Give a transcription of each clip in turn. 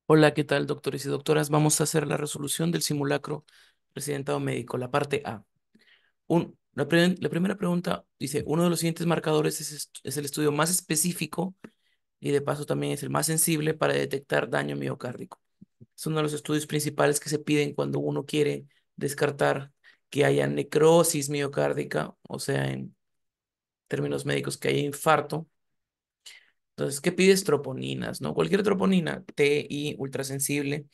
Hola, ¿qué tal, doctores y doctoras? Vamos a hacer la resolución del simulacro residentado médico, la parte A. La primera pregunta dice, uno de los siguientes marcadores es el estudio más específico y de paso también es el más sensible para detectar daño miocárdico. Es uno de los estudios principales que se piden cuando uno quiere descartar que haya necrosis miocárdica, o sea, en términos médicos, que haya infarto. Entonces, ¿qué pides? Troponinas, ¿no? Cualquier troponina, TI, ultrasensible.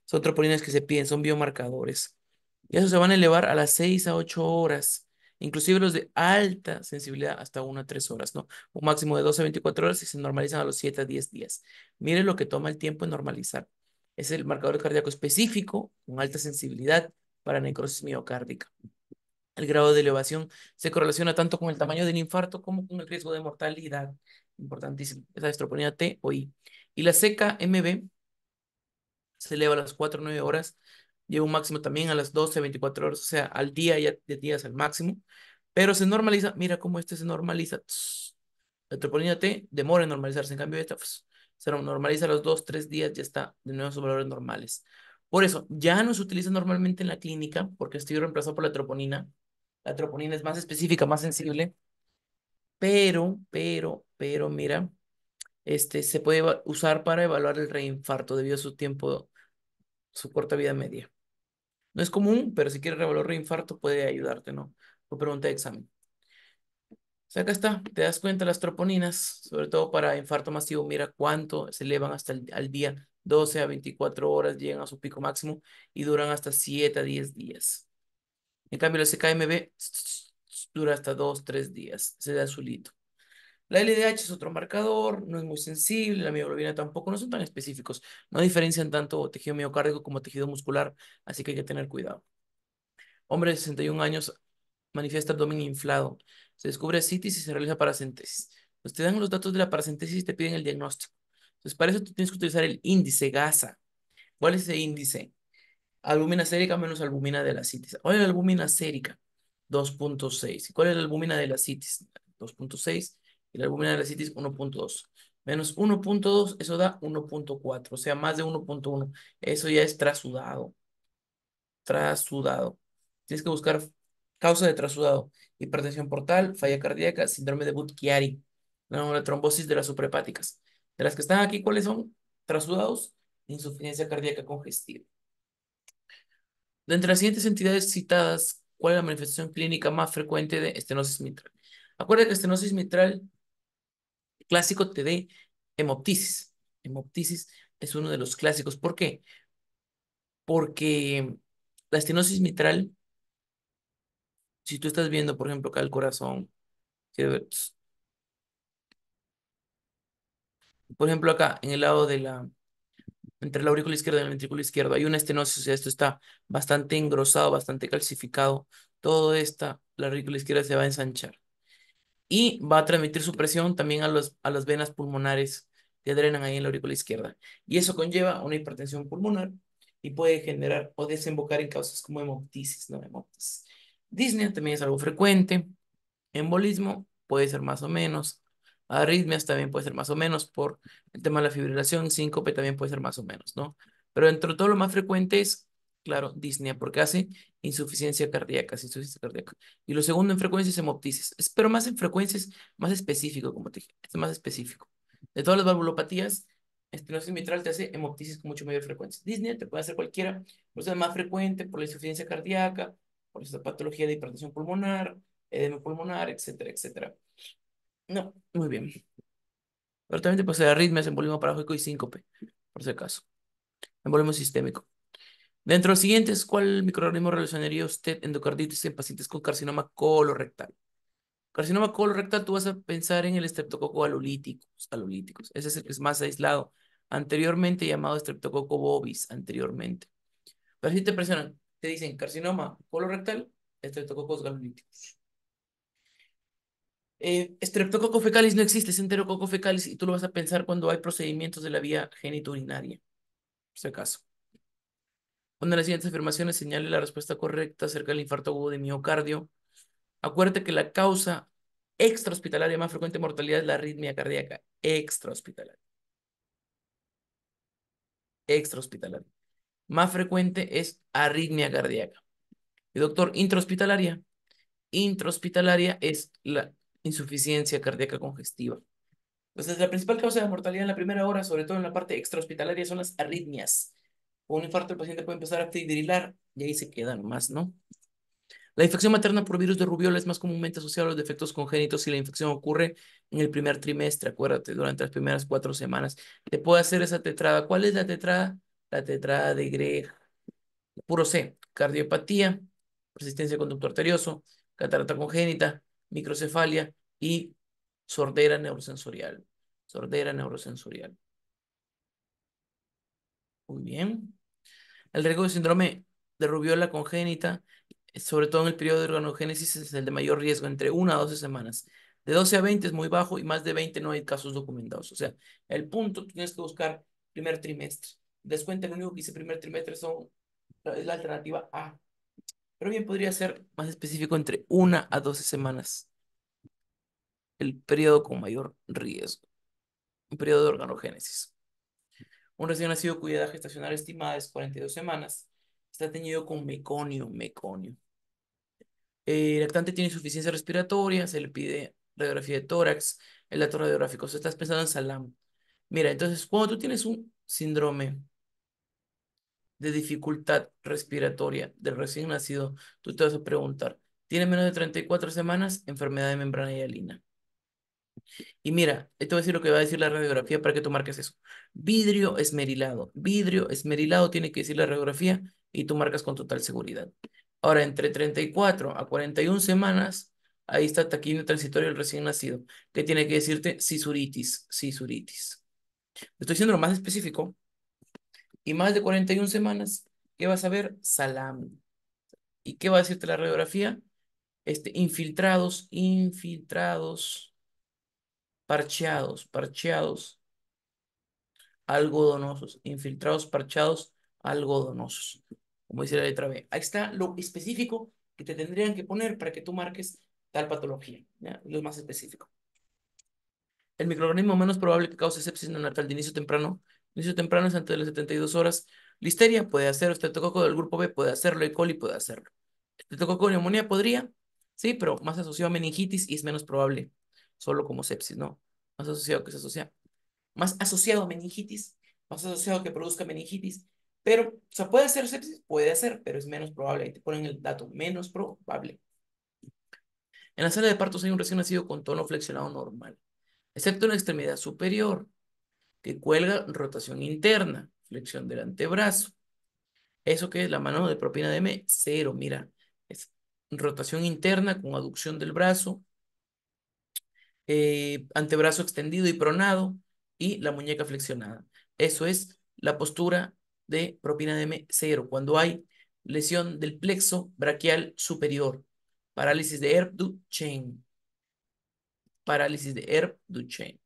Son troponinas que se piden, son biomarcadores. Y esos se van a elevar a las 6 a 8 horas, inclusive los de alta sensibilidad hasta 1 a 3 horas, ¿no? Un máximo de 12 a 24 horas y se normalizan a los 7 a 10 días. Mire lo que toma el tiempo en normalizar. Es el marcador cardíaco específico con alta sensibilidad para necrosis miocárdica. El grado de elevación se correlaciona tanto con el tamaño del infarto como con el riesgo de mortalidad. Importantísimo. Esa es troponina T o I. Y la CK-MB se eleva a las 4 o 9 horas, llega un máximo también a las 12 24 horas, o sea, al día ya de días al máximo, pero se normaliza, mira cómo este se normaliza. La troponina T demora en normalizarse, en cambio esta se normaliza a los 2 3 días, ya está de nuevo a sus valores normales. Por eso, ya no se utiliza normalmente en la clínica, porque estoy reemplazado por la troponina. La troponina es más específica, más sensible, pero, mira, se puede usar para evaluar el reinfarto debido a su tiempo, su corta vida media. No es común, pero si quieres revalor reinfarto puede ayudarte, ¿no? Por pregunta de examen. O sea, acá está, te das cuenta las troponinas, sobre todo para infarto masivo, mira cuánto se elevan hasta al día, 12 a 24 horas, llegan a su pico máximo y duran hasta 7 a 10 días. En cambio, el SKMB dura hasta 2 3 días, se da azulito. La LDH es otro marcador, no es muy sensible, la mioglobina tampoco, no son tan específicos, no diferencian tanto tejido miocárdico como tejido muscular, así que hay que tener cuidado. Hombre de 61 años manifiesta abdomen inflado. Se descubre ascitis y se realiza paracentesis. Pues te dan los datos de la paracentesis y te piden el diagnóstico. Entonces, para eso tú tienes que utilizar el índice GASA. ¿Cuál es ese índice? Albúmina sérica menos albúmina de la citis. ¿Cuál es la albúmina sérica? 2.6. ¿Y cuál es la albúmina de la citis? 2.6. Y la albúmina de la citis 1.2. Menos 1.2, eso da 1.4. O sea, más de 1.1. Eso ya es trasudado. Trasudado. Tienes que buscar causa de trasudado: hipertensión portal, falla cardíaca, síndrome de Budd-Chiari, no, la trombosis de las suprahepáticas. De las que están aquí, ¿cuáles son? Trasudados, insuficiencia cardíaca congestiva. De entre las siguientes entidades citadas, ¿cuál es la manifestación clínica más frecuente de estenosis mitral? Acuérdate que estenosis mitral clásico te dé hemoptisis. Hemoptisis es uno de los clásicos. ¿Por qué? Porque la estenosis mitral, si tú estás viendo, por ejemplo, acá el corazón, quiero ver, por ejemplo, acá en el lado entre la aurícula izquierda y el ventrículo izquierdo, hay una estenosis, o sea, esto está bastante engrosado, bastante calcificado. Todo esta, la aurícula izquierda se va a ensanchar y va a transmitir su presión también a las venas pulmonares que drenan ahí en la aurícula izquierda. Y eso conlleva una hipertensión pulmonar y puede generar o desembocar en causas como hemoptisis, ¿no? Hemoptisis. Disnea también es algo frecuente. Embolismo puede ser más o menos. Arritmias también puede ser más o menos por el tema de la fibrilación. Síncope también puede ser más o menos, ¿no? Pero entre todo lo más frecuente es, claro, disnea, porque hace insuficiencia cardíaca. Y lo segundo en frecuencia es hemoptisis. Pero más en frecuencia es más específico, como te dije. Es más específico. De todas las valvulopatías, estenosis mitral te hace hemoptisis con mucho mayor frecuencia. Disnea te puede hacer cualquiera, pero es más frecuente por la insuficiencia cardíaca, por esta patología de hipertensión pulmonar, edema pulmonar, etcétera, etcétera. No, muy bien. Pero también te puede ser arritmias, embolismo paradójico y síncope, por si acaso. Embolismo sistémico. Dentro de los siguientes, ¿cuál microorganismo relacionaría usted endocarditis en pacientes con carcinoma colorectal? Carcinoma colorectal, tú vas a pensar en el estreptococo alolíticos. Ese es el que es más aislado. Anteriormente llamado estreptococo bovis, anteriormente. Pero si te presionan, te dicen carcinoma colorectal, estreptococos galolíticos. Streptococcus fecalis no existe, es Enterococcus fecalis y tú lo vas a pensar cuando hay procedimientos de la vía genitourinaria, por si acaso. Una de las siguientes afirmaciones señale la respuesta correcta acerca del infarto agudo de miocardio. Acuérdate que la causa extrahospitalaria más frecuente de mortalidad es la arritmia cardíaca extrahospitalaria. extrahospitalaria. Más frecuente es arritmia cardíaca. Y doctor, intrahospitalaria. Intrahospitalaria es la insuficiencia cardíaca congestiva. Entonces, la principal causa de mortalidad en la primera hora, sobre todo en la parte extrahospitalaria, son las arritmias. Con un infarto, el paciente puede empezar a fibrilar y ahí se quedan más, ¿no? La infección materna por virus de rubiola es más comúnmente asociada a los defectos congénitos si la infección ocurre en el primer trimestre, acuérdate, durante las primeras 4 semanas. Te puede hacer esa tetrada. ¿Cuál es la tetrada? La tetrada de Greig. Puro C, cardiopatía, persistencia de conducto arterioso, catarata congénita, microcefalia y sordera neurosensorial. Sordera neurosensorial. Muy bien. El riesgo de síndrome de rubiola congénita, sobre todo en el periodo de organogénesis, es el de mayor riesgo, entre 1 a 12 semanas. De 12 a 20 es muy bajo y más de 20 no hay casos documentados. O sea, el punto, tú tienes que buscar primer trimestre. Descuenta, lo único que dice primer trimestre es la alternativa A. Pero bien podría ser más específico entre 1 a 12 semanas, el periodo con mayor riesgo, un periodo de organogénesis. Un recién nacido cuya edad gestacional estimada es 42 semanas está teñido con meconio, meconio. El lactante tiene insuficiencia respiratoria, se le pide radiografía de tórax, el dato radiográfico. O sea, estás pensando en Salam. Mira, entonces, cuando tú tienes un síndrome de dificultad respiratoria del recién nacido, tú te vas a preguntar, ¿tiene menos de 34 semanas? Enfermedad de membrana hialina. Y mira, te voy a decir lo que va a decir la radiografía para que tú marques eso. Vidrio esmerilado. Vidrio esmerilado tiene que decir la radiografía y tú marcas con total seguridad. Ahora, entre 34 a 41 semanas, ahí está taquino transitorio del recién nacido, que tiene que decirte sisuritis, sisuritis. Estoy siendo lo más específico. Y más de 41 semanas, ¿qué vas a ver? Salami. ¿Y qué va a decirte la radiografía? Infiltrados, infiltrados, parcheados, parcheados algodonosos, infiltrados parchados algodonosos, como dice la letra B. Ahí está lo específico que te tendrían que poner para que tú marques tal patología, ¿ya? Lo más específico. El microorganismo menos probable que cause sepsis neonatal de inicio temprano es antes de las 72 horas. Listeria puede hacerlo, estreptococo del grupo B puede hacerlo, E. coli puede hacerlo. Estreptococo de neumonía podría, sí, pero más asociado a meningitis y es menos probable, solo como sepsis, ¿no? Más asociado que se asocia más asociado a meningitis, más asociado a que produzca meningitis, pero, o sea, puede hacer sepsis, puede hacer, pero es menos probable. Ahí te ponen el dato menos probable. En la sala de partos hay un recién nacido con tono flexionado normal, excepto en la extremidad superior, que cuelga rotación interna, flexión del antebrazo. Eso que es la mano de propina de M, cero, mira, es rotación interna con aducción del brazo, antebrazo extendido y pronado y la muñeca flexionada. Eso es la postura de propina de M0 cuando hay lesión del plexo braquial superior, parálisis de Erbs-Duchenne, parálisis de Erbs-Duchenne.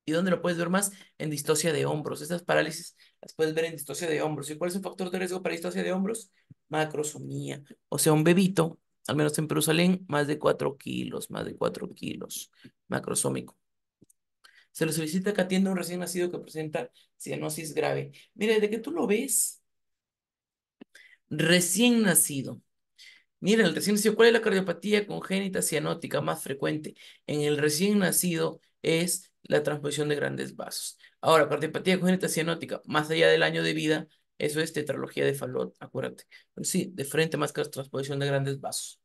¿Y dónde lo puedes ver más? En distocia de hombros. Estas parálisis las puedes ver en distocia de hombros. ¿Y cuál es un factor de riesgo para distocia de hombros? Macrosomía. O sea, un bebito, al menos en Jerusalén, más de 4 kilos, más de 4 kilos, macrosómico. Se le solicita que atienda a un recién nacido que presenta cianosis grave. Mira, desde que tú lo ves, recién nacido. Mira, el recién nacido, ¿cuál es la cardiopatía congénita cianótica más frecuente? En el recién nacido es la transposición de grandes vasos. Ahora, cardiopatía congénita cianótica, más allá del año de vida, eso es tetralogía de Fallot, acuérdate. Pero sí, de frente más que la transposición de grandes vasos.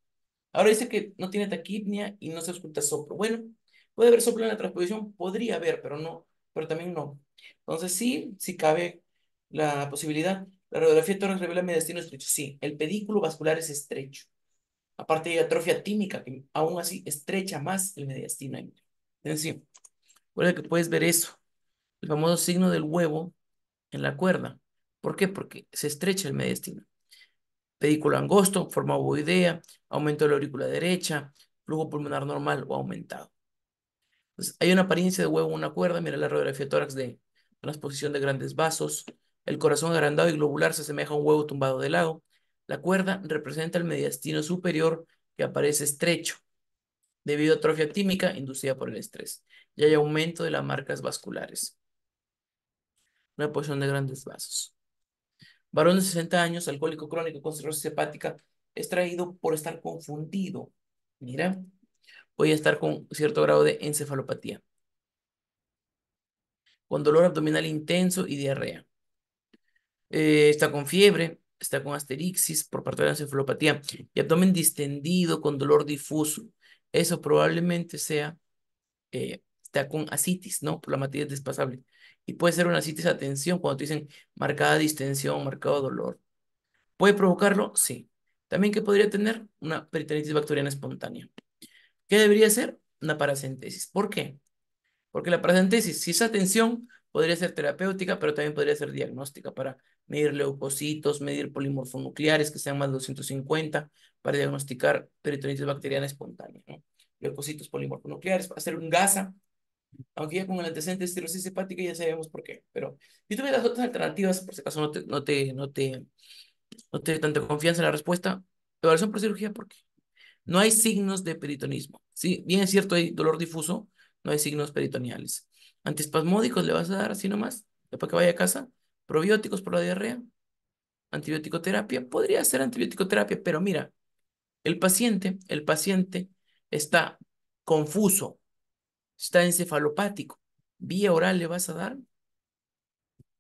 Ahora dice que no tiene taquipnia y no se escucha soplo. Bueno, puede haber soplo en la transposición, podría haber, pero no, pero también no. Entonces sí, sí cabe la posibilidad. La radiografía de tórax revela mediastino estrecho. Sí, el pedículo vascular es estrecho. Aparte de atrofia tímica, que aún así estrecha más el mediastino. Entonces sí, recuerda que puedes ver eso, el famoso signo del huevo en la cuerda. ¿Por qué? Porque se estrecha el mediastino. Pedículo angosto, forma ovoidea, aumento de la aurícula derecha, flujo pulmonar normal o aumentado. Entonces, hay una apariencia de huevo en una cuerda, mira la radiografía de tórax de transposición de grandes vasos, el corazón agrandado y globular se asemeja a un huevo tumbado de lado. La cuerda representa el mediastino superior que aparece estrecho debido a atrofia tímica inducida por el estrés. Y hay aumento de las marcas vasculares. una deposición de grandes vasos. Varón de 60 años, alcohólico crónico con cirrosis hepática, es traído por estar confundido. Mira, voy a estar con cierto grado de encefalopatía, con dolor abdominal intenso y diarrea. Está con fiebre, está con asterixis por parte de la encefalopatía y abdomen distendido con dolor difuso. Eso probablemente sea, está con asitis, ¿no? Por la matriz desplazable. Y puede ser una asitis a tensión cuando te dicen marcada distensión, marcado dolor. ¿Puede provocarlo? Sí. También que podría tener una peritonitis bacteriana espontánea. ¿Qué debería ser? Una paracentesis. ¿Por qué? Porque la paracentesis, si esa tensión, podría ser terapéutica, pero también podría ser diagnóstica para medir leucocitos, medir polimorfonucleares que sean más de 250, para diagnosticar peritonitis bacteriana espontánea, ¿no? Leucocitos polimorfonucleares, para hacer un GASA, aunque ya con el antecedente de cirrosis hepática ya sabemos por qué. Pero si tú ves las otras alternativas, por si acaso no te dé tanta confianza en la respuesta, evaluación por cirugía, porque no hay signos de peritonismo. Sí, bien es cierto, hay dolor difuso, no hay signos peritoneales. Antiespasmódicos le vas a dar así nomás, para que vaya a casa. Probióticos por la diarrea, antibiótico terapia, podría ser antibiótico terapia, pero mira, el paciente está confuso, está encefalopático. ¿Vía oral le vas a dar?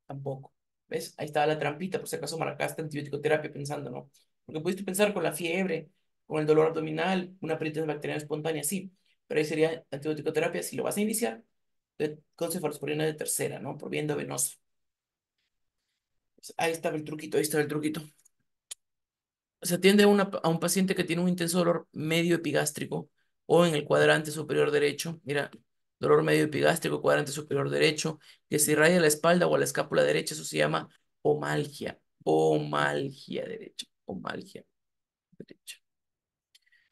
Tampoco. ¿Ves? Ahí estaba la trampita, por si acaso marcaste antibiótico terapia pensando, ¿no? Porque pudiste pensar con la fiebre, con el dolor abdominal, una peritonitis bacteriana espontánea, sí, pero ahí sería antibiótico terapia si lo vas a iniciar con cefalosporina de tercera, ¿no? Por vía endovenosa. Pues ahí estaba el truquito, ahí estaba el truquito. Se atiende a un paciente que tiene un intenso dolor medio epigástrico o en el cuadrante superior derecho. Mira, dolor medio epigástrico, cuadrante superior derecho, que se irradia a la espalda o a la escápula derecha. Eso se llama omalgia. Omalgia derecha. Omalgia derecha.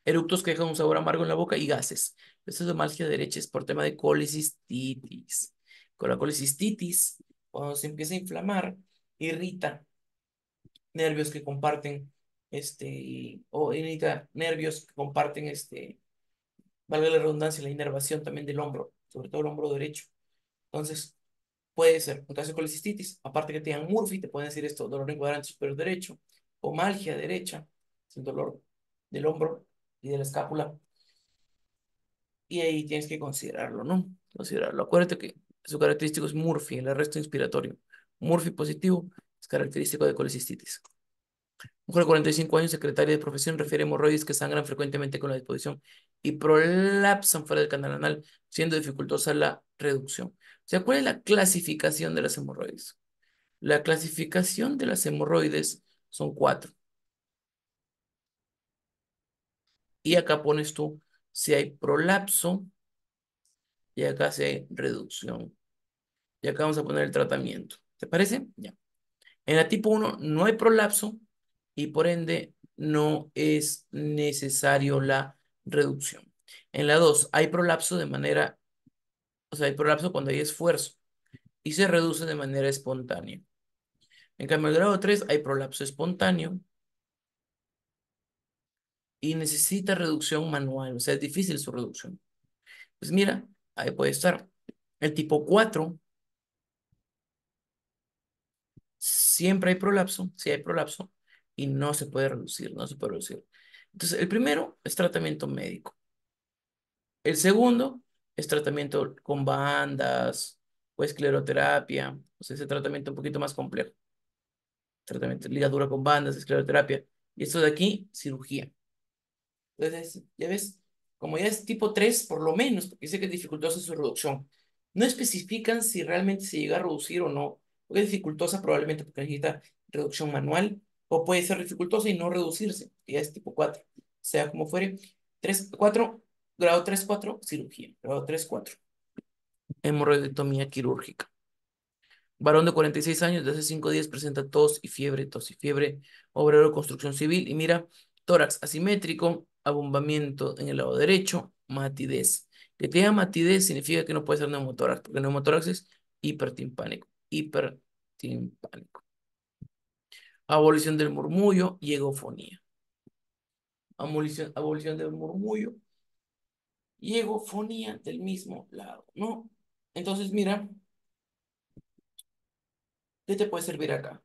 Eructos que dejan un sabor amargo en la boca y gases. Esa es omalgia derecha, es por tema de colicistitis. Con la colicistitis, cuando se empieza a inflamar, irrita nervios que comparten, o irrita nervios que comparten, valga la redundancia, la inervación también del hombro, sobre todo el hombro derecho. Entonces, puede ser un caso de colicistitis, aparte que tengan Murphy, te pueden decir esto, dolor en cuadrante superior derecho, omalgia derecha, es el dolor del hombro y de la escápula, y ahí tienes que considerarlo, ¿no? Considerarlo. Acuérdate que su característico es Murphy, el arresto inspiratorio. Murphy positivo es característico de colicistitis. Mujer de 45 años, secretaria de profesión, refiere hemorroides que sangran frecuentemente con la disposición y prolapsan fuera del canal anal, siendo dificultosa la reducción. O sea, ¿cuál es la clasificación de las hemorroides? La clasificación de las hemorroides son cuatro. Y acá pones tú si hay prolapso y acá si hay reducción. Y acá vamos a poner el tratamiento. ¿Te parece? Ya. En la tipo uno no hay prolapso y por ende no es necesario la reducción. En la 2 hay prolapso de manera, o sea, hay prolapso cuando hay esfuerzo y se reduce de manera espontánea. En cambio, en el grado 3 hay prolapso espontáneo y necesita reducción manual, o sea, es difícil su reducción. Pues mira, ahí puede estar. El tipo 4 siempre hay prolapso, sí hay prolapso y no se puede reducir, no se puede reducir. Entonces, el primero es tratamiento médico. El segundo es tratamiento con bandas o escleroterapia, o sea, ese tratamiento un poquito más complejo. Tratamiento de ligadura con bandas, escleroterapia. Y esto de aquí, cirugía. Entonces, ya ves, como ya es tipo 3 por lo menos, porque dice que es dificultosa su reducción. No especifican si realmente se llega a reducir o no, porque es dificultosa probablemente porque necesita reducción manual, o puede ser dificultosa y no reducirse, que ya es tipo 4. Sea como fuere, 3 4 grado 3 4 cirugía, grado 3 4 hemorroidectomía quirúrgica. Varón de 46 años, de hace 5 días presenta tos y fiebre, obrero de construcción civil. Y mira, tórax asimétrico, abombamiento en el lado derecho, matidez. Que tenga matidez significa que no puede ser neumotórax, porque neumotórax es hipertimpánico, hipertimpánico. Abolición del murmullo y egofonía. Abolición del murmullo y egofonía del mismo lado, ¿no? Entonces, mira, ¿Qué te puede servir acá?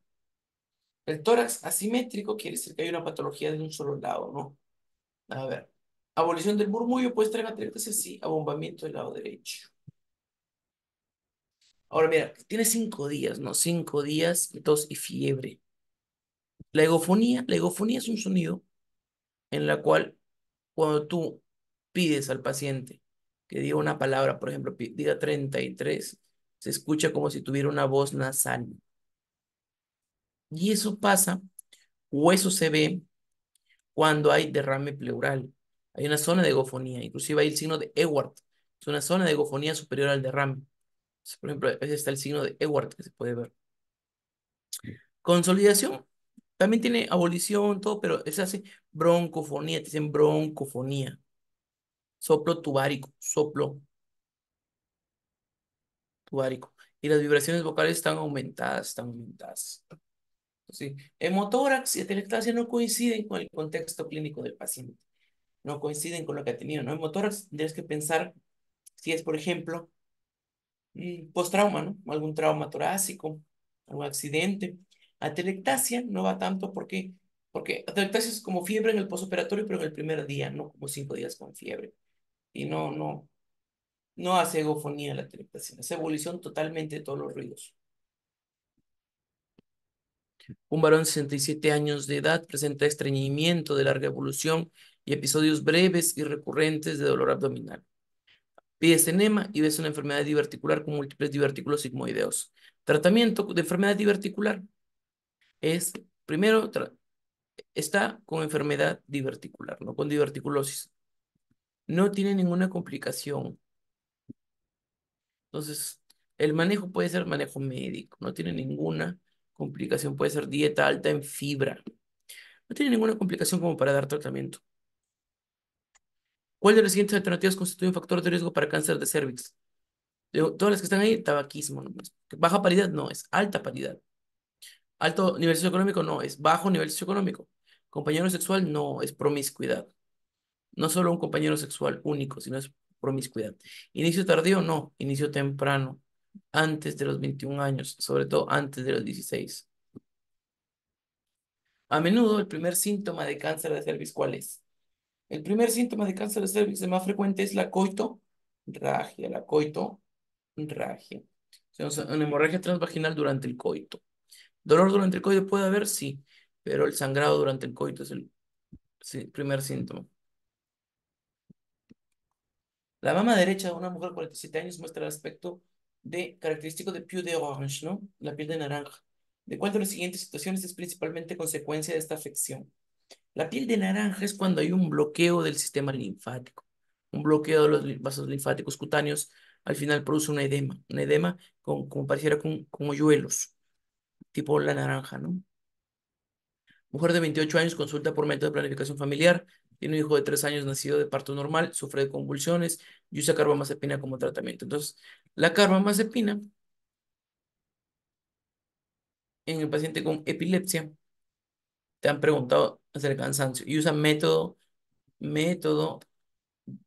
El tórax asimétrico quiere decir que hay una patología de un solo lado, ¿no? A ver. Abolición del murmullo puede estar en atelectasia, sí. Abombamiento del lado derecho. Ahora mira, tiene 5 días, ¿no? 5 días, tos y fiebre. La egofonía es un sonido en la cual cuando tú pides al paciente que diga una palabra, por ejemplo, diga 33, se escucha como si tuviera una voz nasal. Y eso pasa, o eso se ve cuando hay derrame pleural. Hay una zona de egofonía, inclusive hay el signo de Ewart. Es una zona de egofonía superior al derrame. Por ejemplo, ese está el signo de Ewart que se puede ver. Consolidación también tiene abolición, todo, pero se hace broncofonía, te dicen broncofonía. Soplo tubárico, soplo tubárico. Y las vibraciones vocales están aumentadas, están aumentadas. Sí. Hemotórax y atelectasia no coinciden con el contexto clínico del paciente, no coinciden con lo que ha tenido, ¿no? Hemotórax tienes que pensar si es, por ejemplo, postrauma, ¿no? Algún trauma torácico, algún accidente. Atelectasia no va tanto porque atelectasia es como fiebre en el posoperatorio, pero en el primer día, no como 5 días con fiebre. Y no hace egofonía la atelectasia, es ebullición totalmente de todos los ruidos. Un varón de 67 años de edad presenta estreñimiento de larga evolución y episodios breves y recurrentes de dolor abdominal. Pides enema y ves una enfermedad diverticular con múltiples divertículos sigmoideos. Tratamiento de enfermedad diverticular es, primero, está con enfermedad diverticular, no con diverticulosis. No tiene ninguna complicación. Entonces, el manejo puede ser manejo médico, no tiene ninguna complicación. Puede ser dieta alta en fibra. No tiene ninguna complicación como para dar tratamiento. ¿Cuál de las siguientes alternativas constituye un factor de riesgo para cáncer de cervix? Todas las que están ahí, tabaquismo, ¿no? Baja paridad no, es alta paridad. Alto nivel socioeconómico no, es bajo nivel socioeconómico. Compañero sexual no, es promiscuidad. No solo un compañero sexual único, sino es promiscuidad. Inicio tardío no, inicio temprano, antes de los 21 años, sobre todo antes de los 16. A menudo el primer síntoma de cáncer de cervix, ¿cuál es? El primer síntoma de cáncer de cervix, el más frecuente, es la coitorragia, la coitorragia. O sea, una hemorragia transvaginal durante el coito. ¿Dolor durante el coito puede haber? Sí, pero el sangrado durante el coito es el primer síntoma. La mama derecha de una mujer de 47 años muestra el aspecto característico de peau d'orange, ¿no? La piel de naranja. ¿De cuál de las siguientes situaciones es principalmente consecuencia de esta afección? La piel de naranja es cuando hay un bloqueo del sistema linfático, un bloqueo de los vasos linfáticos cutáneos. Al final produce un edema como pareciera con hoyuelos, tipo la naranja, ¿no? Mujer de 28 años consulta por método de planificación familiar, tiene un hijo de 3 años nacido de parto normal, sufre de convulsiones y usa carbamazepina como tratamiento. Entonces, la carbamazepina en el paciente con epilepsia, te han preguntado hacer el cansancio y usa método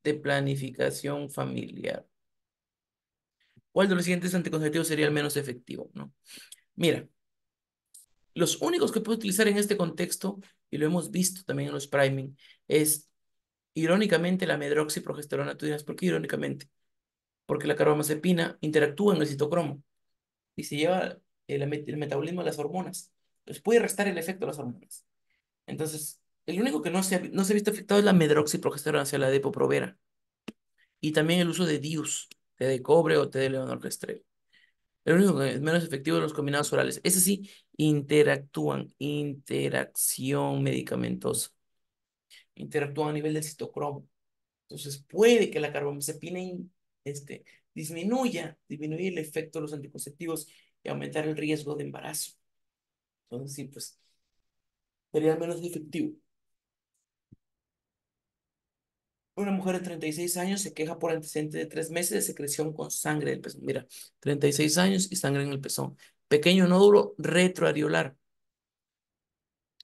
de planificación familiar. ¿Cuál de los siguientes anticonceptivos sería el menos efectivo? ¿No? Mira, los únicos que puedo utilizar en este contexto, y lo hemos visto también en los priming, es irónicamente la medroxiprogesterona. Tú dirás, ¿por qué irónicamente? Porque la carbamazepina interactúa en el citocromo y se lleva el metabolismo de las hormonas. Entonces puede restar el efecto de las hormonas. Entonces, el único que no se ha visto afectado es la medroxiprogesterona, hacia la Depo-Provera. Y también el uso de DIUs, té de cobre o té de levonorgestrel. El único que es menos efectivo de los combinados orales. Ese sí, interacción medicamentosa. Interactúan a nivel del citocromo. Entonces puede que la carbamazepina disminuya el efecto de los anticonceptivos y aumentar el riesgo de embarazo. Entonces sí, pues sería menos efectivo. Una mujer de 36 años se queja por antecedente de 3 meses de secreción con sangre del pezón. Mira, 36 años y sangre en el pezón. Pequeño nódulo retroareolar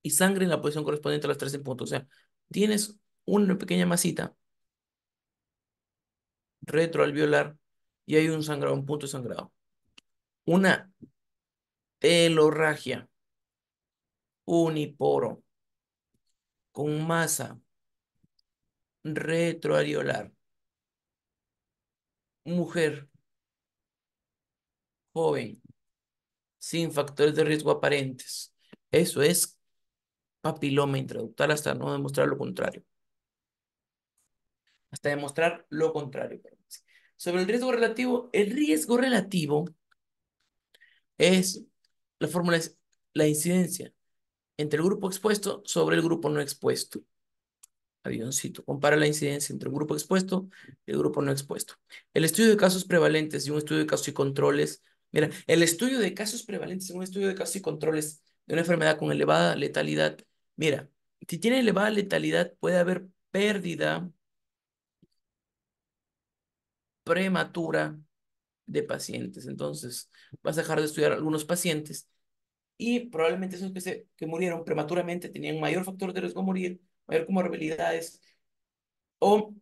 y sangre en la posición correspondiente a las 3 en punto. O sea, tienes una pequeña masita retroalveolar y hay un sangrado, un punto de sangrado. Una Helorragia, uniporo, con masa retroareolar, mujer, joven, sin factores de riesgo aparentes. Eso es papiloma intraductal hasta no demostrar lo contrario. Hasta demostrar lo contrario. Sobre el riesgo relativo es, la fórmula es la incidencia entre el grupo expuesto sobre el grupo no expuesto. Avioncito, compara la incidencia entre el grupo expuesto y el grupo no expuesto. El estudio de casos prevalentes y un estudio de casos y controles. Mira, el estudio de casos prevalentes y un estudio de casos y controles de una enfermedad con elevada letalidad. Mira, si tiene elevada letalidad, puede haber pérdida prematura de pacientes. Entonces, vas a dejar de estudiar algunos pacientes y probablemente esos que murieron prematuramente tenían mayor factor de riesgo a morir, mayor comorbilidades, o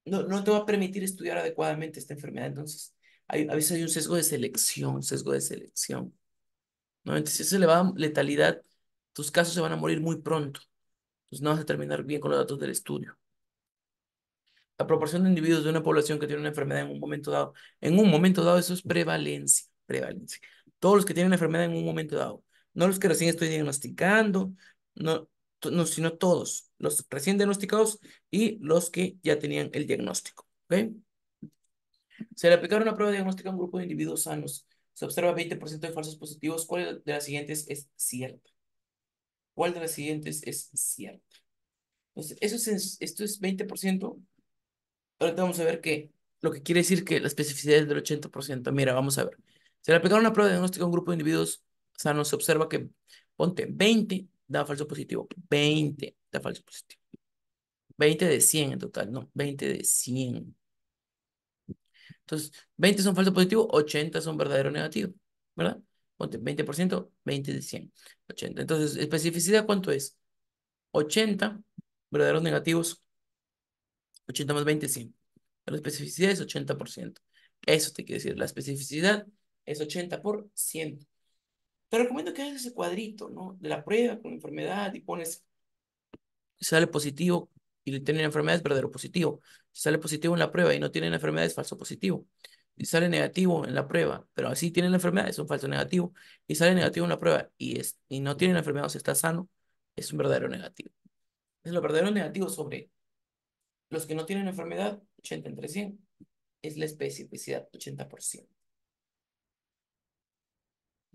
no te va a permitir estudiar adecuadamente esta enfermedad. Entonces, a veces hay un sesgo de selección, ¿no? Entonces, si es elevada letalidad, tus casos se van a morir muy pronto. Entonces, no vas a terminar bien con los datos del estudio. La proporción de individuos de una población que tiene una enfermedad en un momento dado, eso es prevalencia, prevalencia. Todos los que tienen la enfermedad en un momento dado, no los que recién estoy diagnosticando, no, no, sino todos, los recién diagnosticados y los que ya tenían el diagnóstico, ¿ok? Se le aplicaron una prueba diagnóstica a un grupo de individuos sanos. Se observa 20% de falsos positivos. ¿Cuál de las siguientes es cierta? ¿Cuál de las siguientes es cierta? Entonces, esto es 20%. Ahorita vamos a ver que lo que quiere decir que la especificidad es del 80%. Mira, vamos a ver. Se le aplicaron una prueba diagnóstica a un grupo de individuos sanos. Se observa que, ponte, 20 da falso positivo. 20 da falso positivo. 20 de 100 en total, no, 20 de 100. Entonces, 20 son falso positivo, 80 son verdadero negativo, ¿verdad? Ponte 20%, 20 de 100, 80. Entonces, especificidad, ¿cuánto es? 80 verdaderos negativos, 80 más 20, 100. La especificidad es 80%. Eso te quiere decir, la especificidad es 80%. Te recomiendo que hagas ese cuadrito, ¿no? De la prueba con enfermedad y pones, si sale positivo y tienen enfermedad, es verdadero positivo. Si sale positivo en la prueba y no tienen la enfermedad, es falso positivo. Si sale negativo en la prueba, pero así tienen la enfermedad, es un falso negativo. Y sale negativo en la prueba y no tienen la enfermedad o se está sano, es un verdadero negativo. Es lo verdadero negativo sobre los que no tienen enfermedad, 80 entre 100, es la especificidad, 80%.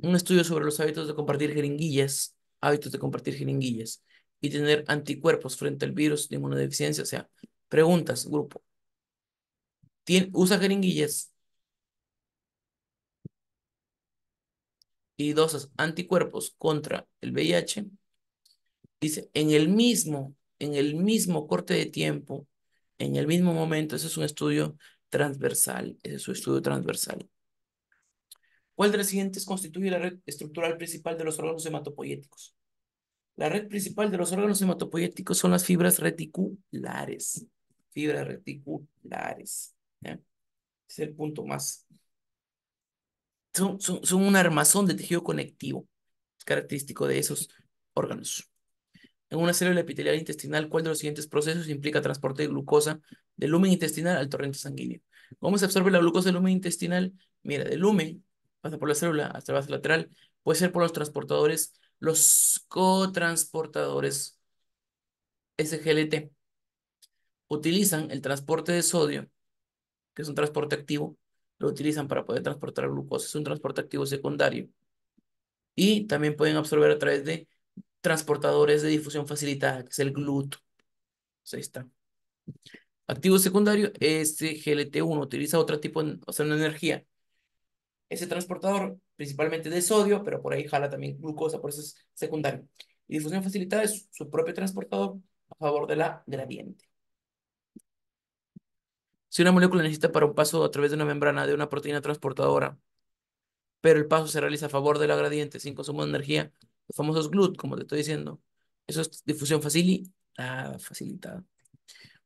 Un estudio sobre los hábitos de compartir jeringuillas y tener anticuerpos frente al virus de inmunodeficiencia. O sea, preguntas, grupo. Usa jeringuillas y dosas anticuerpos contra el VIH. Dice, en el mismo corte de tiempo, en el mismo momento, ese es un estudio transversal, ese es un estudio transversal. ¿Cuál de las siguientes constituye la red estructural principal de los órganos hematopoyéticos? La red principal de los órganos hematopoyéticos son las fibras reticulares. Fibras reticulares. ¿Ya? Es el punto más. Son un armazón de tejido conectivo, es característico de esos órganos. En una célula epitelial intestinal, ¿cuál de los siguientes procesos implica transporte de glucosa del lumen intestinal al torrente sanguíneo? ¿Cómo se absorbe la glucosa del lumen intestinal? Mira, del lumen pasa por la célula hasta la base lateral. Puede ser por los transportadores, los cotransportadores SGLT. Utilizan el transporte de sodio, que es un transporte activo, lo utilizan para poder transportar glucosa, es un transporte activo secundario. Y también pueden absorber a través de transportadores de difusión facilitada, que es el GLUT. Pues ahí está. Activo secundario, este GLT1 utiliza otro tipo, o sea, una energía. Ese transportador, principalmente de sodio, pero por ahí jala también glucosa, por eso es secundario. Y difusión facilitada es su propio transportador a favor de la gradiente. Si una molécula necesita para un paso a través de una membrana de una proteína transportadora, pero el paso se realiza a favor de la gradiente sin consumo de energía, los famosos GLUT, como te estoy diciendo, eso es difusión facilitada.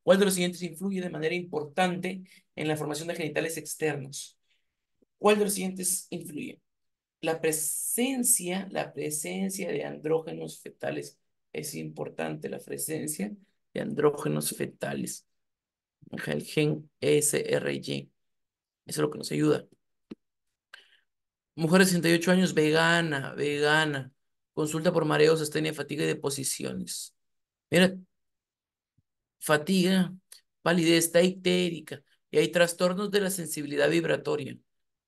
¿Cuál de los siguientes influye de manera importante en la formación de genitales externos? ¿Cuál de los siguientes influye? la presencia de andrógenos fetales es importante, la presencia de andrógenos fetales. El gen SRY, eso es lo que nos ayuda. Mujer de 68 años, vegana, vegana. Consulta por mareos, astenia, fatiga y deposiciones. Mira, fatiga, palidez, está ictérica y hay trastornos de la sensibilidad vibratoria.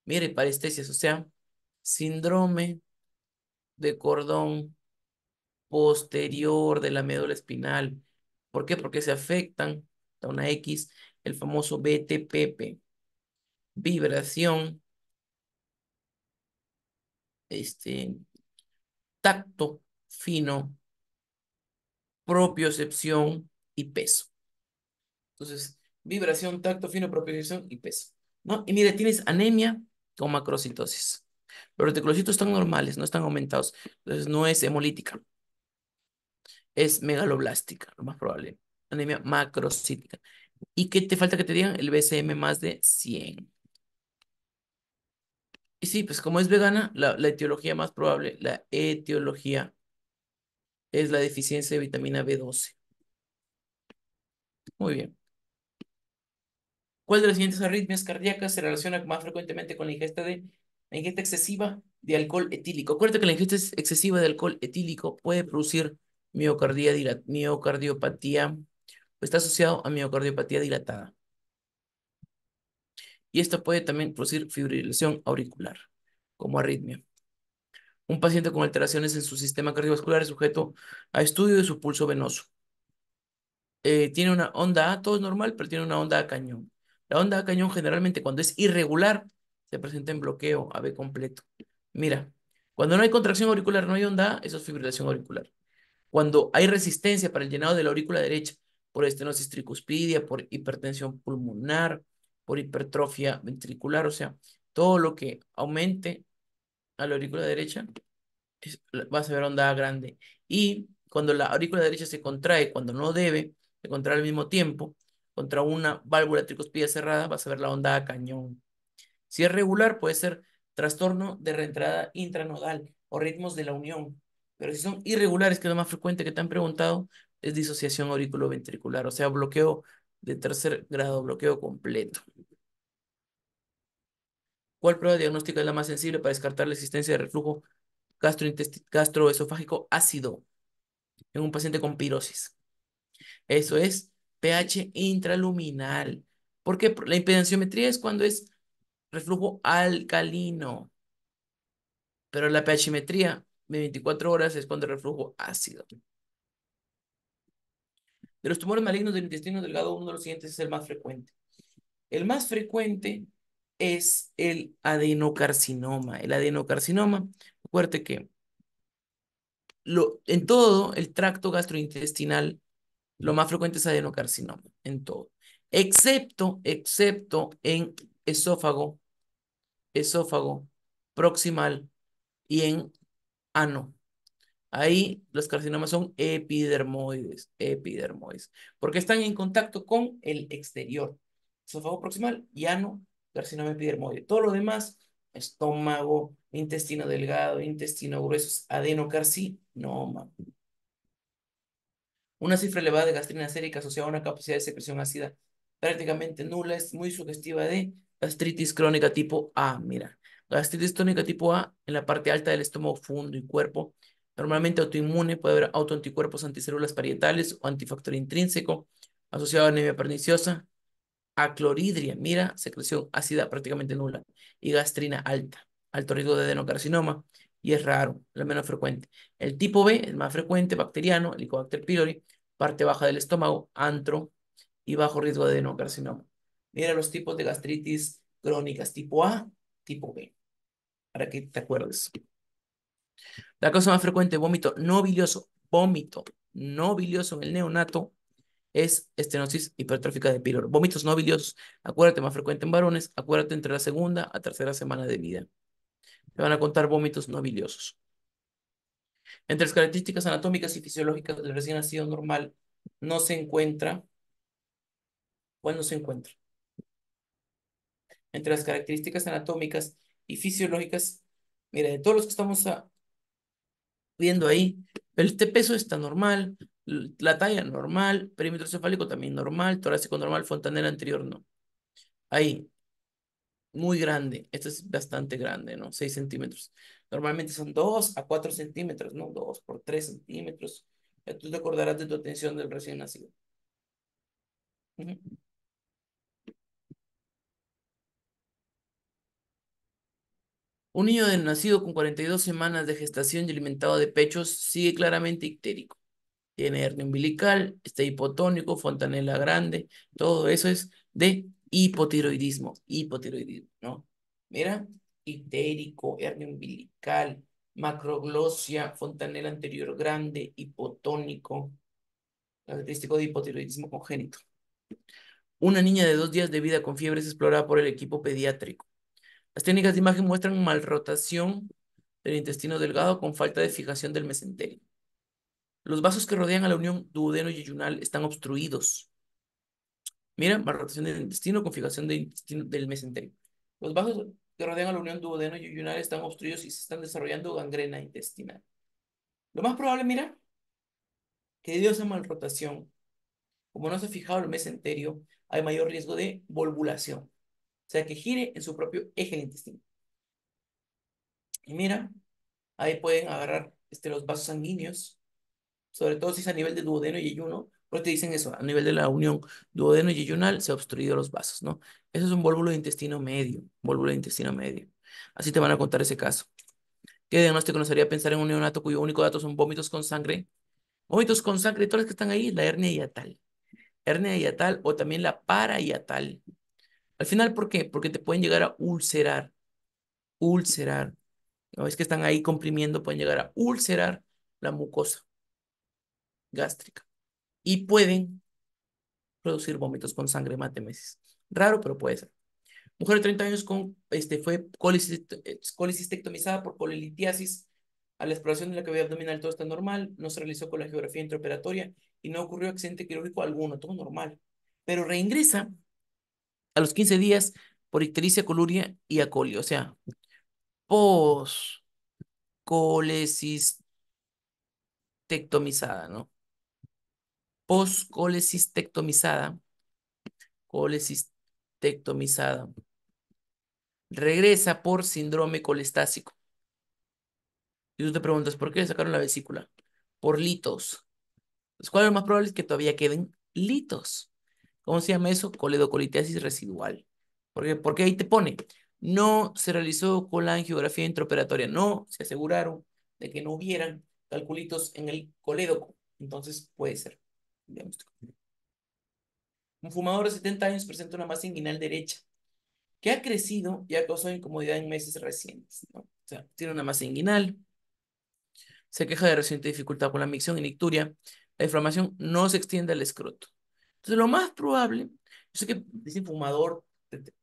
Mire, parestesias, o sea, síndrome de cordón posterior de la médula espinal. ¿Por qué? Porque se afectan a una X, el famoso BTPP, vibración, este, tacto fino, propiocepción y peso. Entonces, vibración, tacto fino, propiocepción y peso. ¿No? Y mire, tienes anemia con macrocitosis. Los reticulocitos están normales, no están aumentados. Entonces, no es hemolítica, es megaloblástica, lo más probable. Anemia macrocítica. ¿Y qué te falta que te digan? El BCM más de 100. Y sí, pues como es vegana, la etiología más probable, la etiología es la deficiencia de vitamina B12. Muy bien. ¿Cuál de las siguientes arritmias cardíacas se relaciona más frecuentemente con la ingesta excesiva de alcohol etílico? Acuérdate que la ingesta excesiva de alcohol etílico puede producir miocardiopatía, está asociado a miocardiopatía dilatada. Y esto puede también producir fibrilación auricular como arritmia. Un paciente con alteraciones en su sistema cardiovascular es sujeto a estudio de su pulso venoso. Tiene una onda A, todo es normal, pero tiene una onda A cañón. La onda A cañón generalmente cuando es irregular se presenta en bloqueo AB completo. Mira, cuando no hay contracción auricular, no hay onda A, eso es fibrilación auricular. Cuando hay resistencia para el llenado de la aurícula derecha por estenosis tricuspidia, por hipertensión pulmonar, por hipertrofia ventricular, o sea, todo lo que aumente a la aurícula derecha vas a ver onda grande. Y cuando la aurícula derecha se contrae, cuando no debe, se contrae al mismo tiempo, contra una válvula tricuspida cerrada, vas a ver la onda a cañón. Si es regular, puede ser trastorno de reentrada intranodal o ritmos de la unión. Pero si son irregulares, que es lo más frecuente que te han preguntado, es disociación auriculoventricular, o sea, bloqueo de tercer grado, bloqueo completo. ¿Cuál prueba diagnóstica es la más sensible para descartar la existencia de reflujo gastroesofágico ácido en un paciente con pirosis? Eso es pH intraluminal. ¿Por qué? La impedenciometría es cuando es reflujo alcalino, pero la pHmetría de 24 horas es cuando es reflujo ácido. De los tumores malignos del intestino delgado, uno de los siguientes es el más frecuente. El más frecuente es el adenocarcinoma. El adenocarcinoma, acuérdate que en todo el tracto gastrointestinal, lo más frecuente es adenocarcinoma, en todo. Excepto en esófago, esófago proximal y en ano. Ahí los carcinomas son epidermoides, epidermoides, porque están en contacto con el exterior. Esófago proximal y ano, carcinoma epidermoide. Todo lo demás, estómago, intestino delgado, intestino grueso, es adenocarcinoma. Una cifra elevada de gastrina sérica asociada a una capacidad de secreción ácida prácticamente nula es muy sugestiva de gastritis crónica tipo A. Mira, gastritis crónica tipo A en la parte alta del estómago fundo y cuerpo. Normalmente autoinmune, puede haber autoanticuerpos anticélulas parietales o antifactor intrínseco asociado a anemia perniciosa, acloridria, mira, secreción ácida prácticamente nula y gastrina alta, alto riesgo de adenocarcinoma y es raro, la menos frecuente. El tipo B, el más frecuente, bacteriano, Helicobacter pylori, parte baja del estómago, antro y bajo riesgo de adenocarcinoma. Mira los tipos de gastritis crónicas, tipo A, tipo B, para que te acuerdes. La causa más frecuente, vómito no bilioso en el neonato es estenosis hipertrófica de píloro. Vómitos no biliosos, acuérdate, más frecuente en varones, acuérdate entre la segunda a tercera semana de vida. Te van a contar vómitos no biliosos. Entre las características anatómicas y fisiológicas del recién nacido normal, no se encuentra, ¿cuál no se encuentra? Entre las características anatómicas y fisiológicas Mira, de todos los que estamos viendo ahí, este peso está normal, la talla normal, perímetro cefálico también normal, torácico normal, fontanela anterior no. Ahí, muy grande. Este es bastante grande, ¿no? 6 centímetros. Normalmente son 2 a 4 centímetros, ¿no? 2 por 3 centímetros. Ya tú te acordarás de tu atención del recién nacido. Ujú. Un niño de nacido con 42 semanas de gestación y alimentado de pechos sigue claramente ictérico. Tiene hernia umbilical, está hipotónico, fontanela grande, todo eso es de hipotiroidismo, ¿no? Mira, ictérico, hernia umbilical, macroglosia, fontanela anterior grande, hipotónico, característico de hipotiroidismo congénito. Una niña de 2 días de vida con fiebre es explorada por el equipo pediátrico. Las técnicas de imagen muestran malrotación del intestino delgado con falta de fijación del mesenterio. Los vasos que rodean a la unión duodeno-yeyunal están obstruidos. Mira, malrotación del intestino, configuración del intestino del mesenterio. Los vasos que rodean a la unión duodeno-yeyunal están obstruidos y se están desarrollando gangrena intestinal. Lo más probable, mira, que debido a esa malrotación, como no se ha fijado el mesenterio, hay mayor riesgo de volvulación. O sea, que gire en su propio eje el intestino. Y mira, ahí pueden agarrar los vasos sanguíneos, sobre todo si es a nivel de duodeno y yeyuno, pues te dicen eso, a nivel de la unión duodeno y yeyunal se ha obstruido los vasos, ¿no? Eso es un vólvulo de intestino medio, vólvulo de intestino medio. Así te van a contar ese caso. ¿Qué diagnóstico nos haría pensar en un neonato cuyo único dato son vómitos con sangre? Vómitos con sangre, todas las que están ahí, la hernia hiatal o también la parahiatal. Al final, ¿por qué? Porque te pueden llegar a ulcerar. ¿No? Es que están ahí comprimiendo, pueden llegar a ulcerar la mucosa gástrica y pueden producir vómitos con sangre matemesis. Raro, pero puede ser. Mujer de 30 años fue colicistectomizada por colelitiasis. A la exploración de la cavidad abdominal todo está normal, no se realizó con la geografía intraoperatoria y no ocurrió accidente quirúrgico alguno, todo normal. Pero reingresa a los 15 días por ictericia, coluria y acolio, o sea, post-colecistectomizada, ¿no? Post-colecistectomizada, colecistectomizada, regresa por síndrome colestásico. Y tú te preguntas, ¿por qué le sacaron la vesícula? Por litos. Pues, ¿cuál es lo más probable? Es que todavía queden litos. ¿Cómo se llama eso? Coledocolitiasis residual. Porque ahí te pone, no se realizó con la angiografía intraoperatoria, no se aseguraron de que no hubieran calculitos en el colédoco. Entonces puede ser. Diagnóstico. Un fumador de 70 años presenta una masa inguinal derecha que ha crecido y ha causado incomodidad en meses recientes, ¿no? O sea, tiene una masa inguinal, se queja de reciente dificultad con la micción y nicturia, la inflamación no se extiende al escroto. Entonces, lo más probable, yo sé que dicen fumador,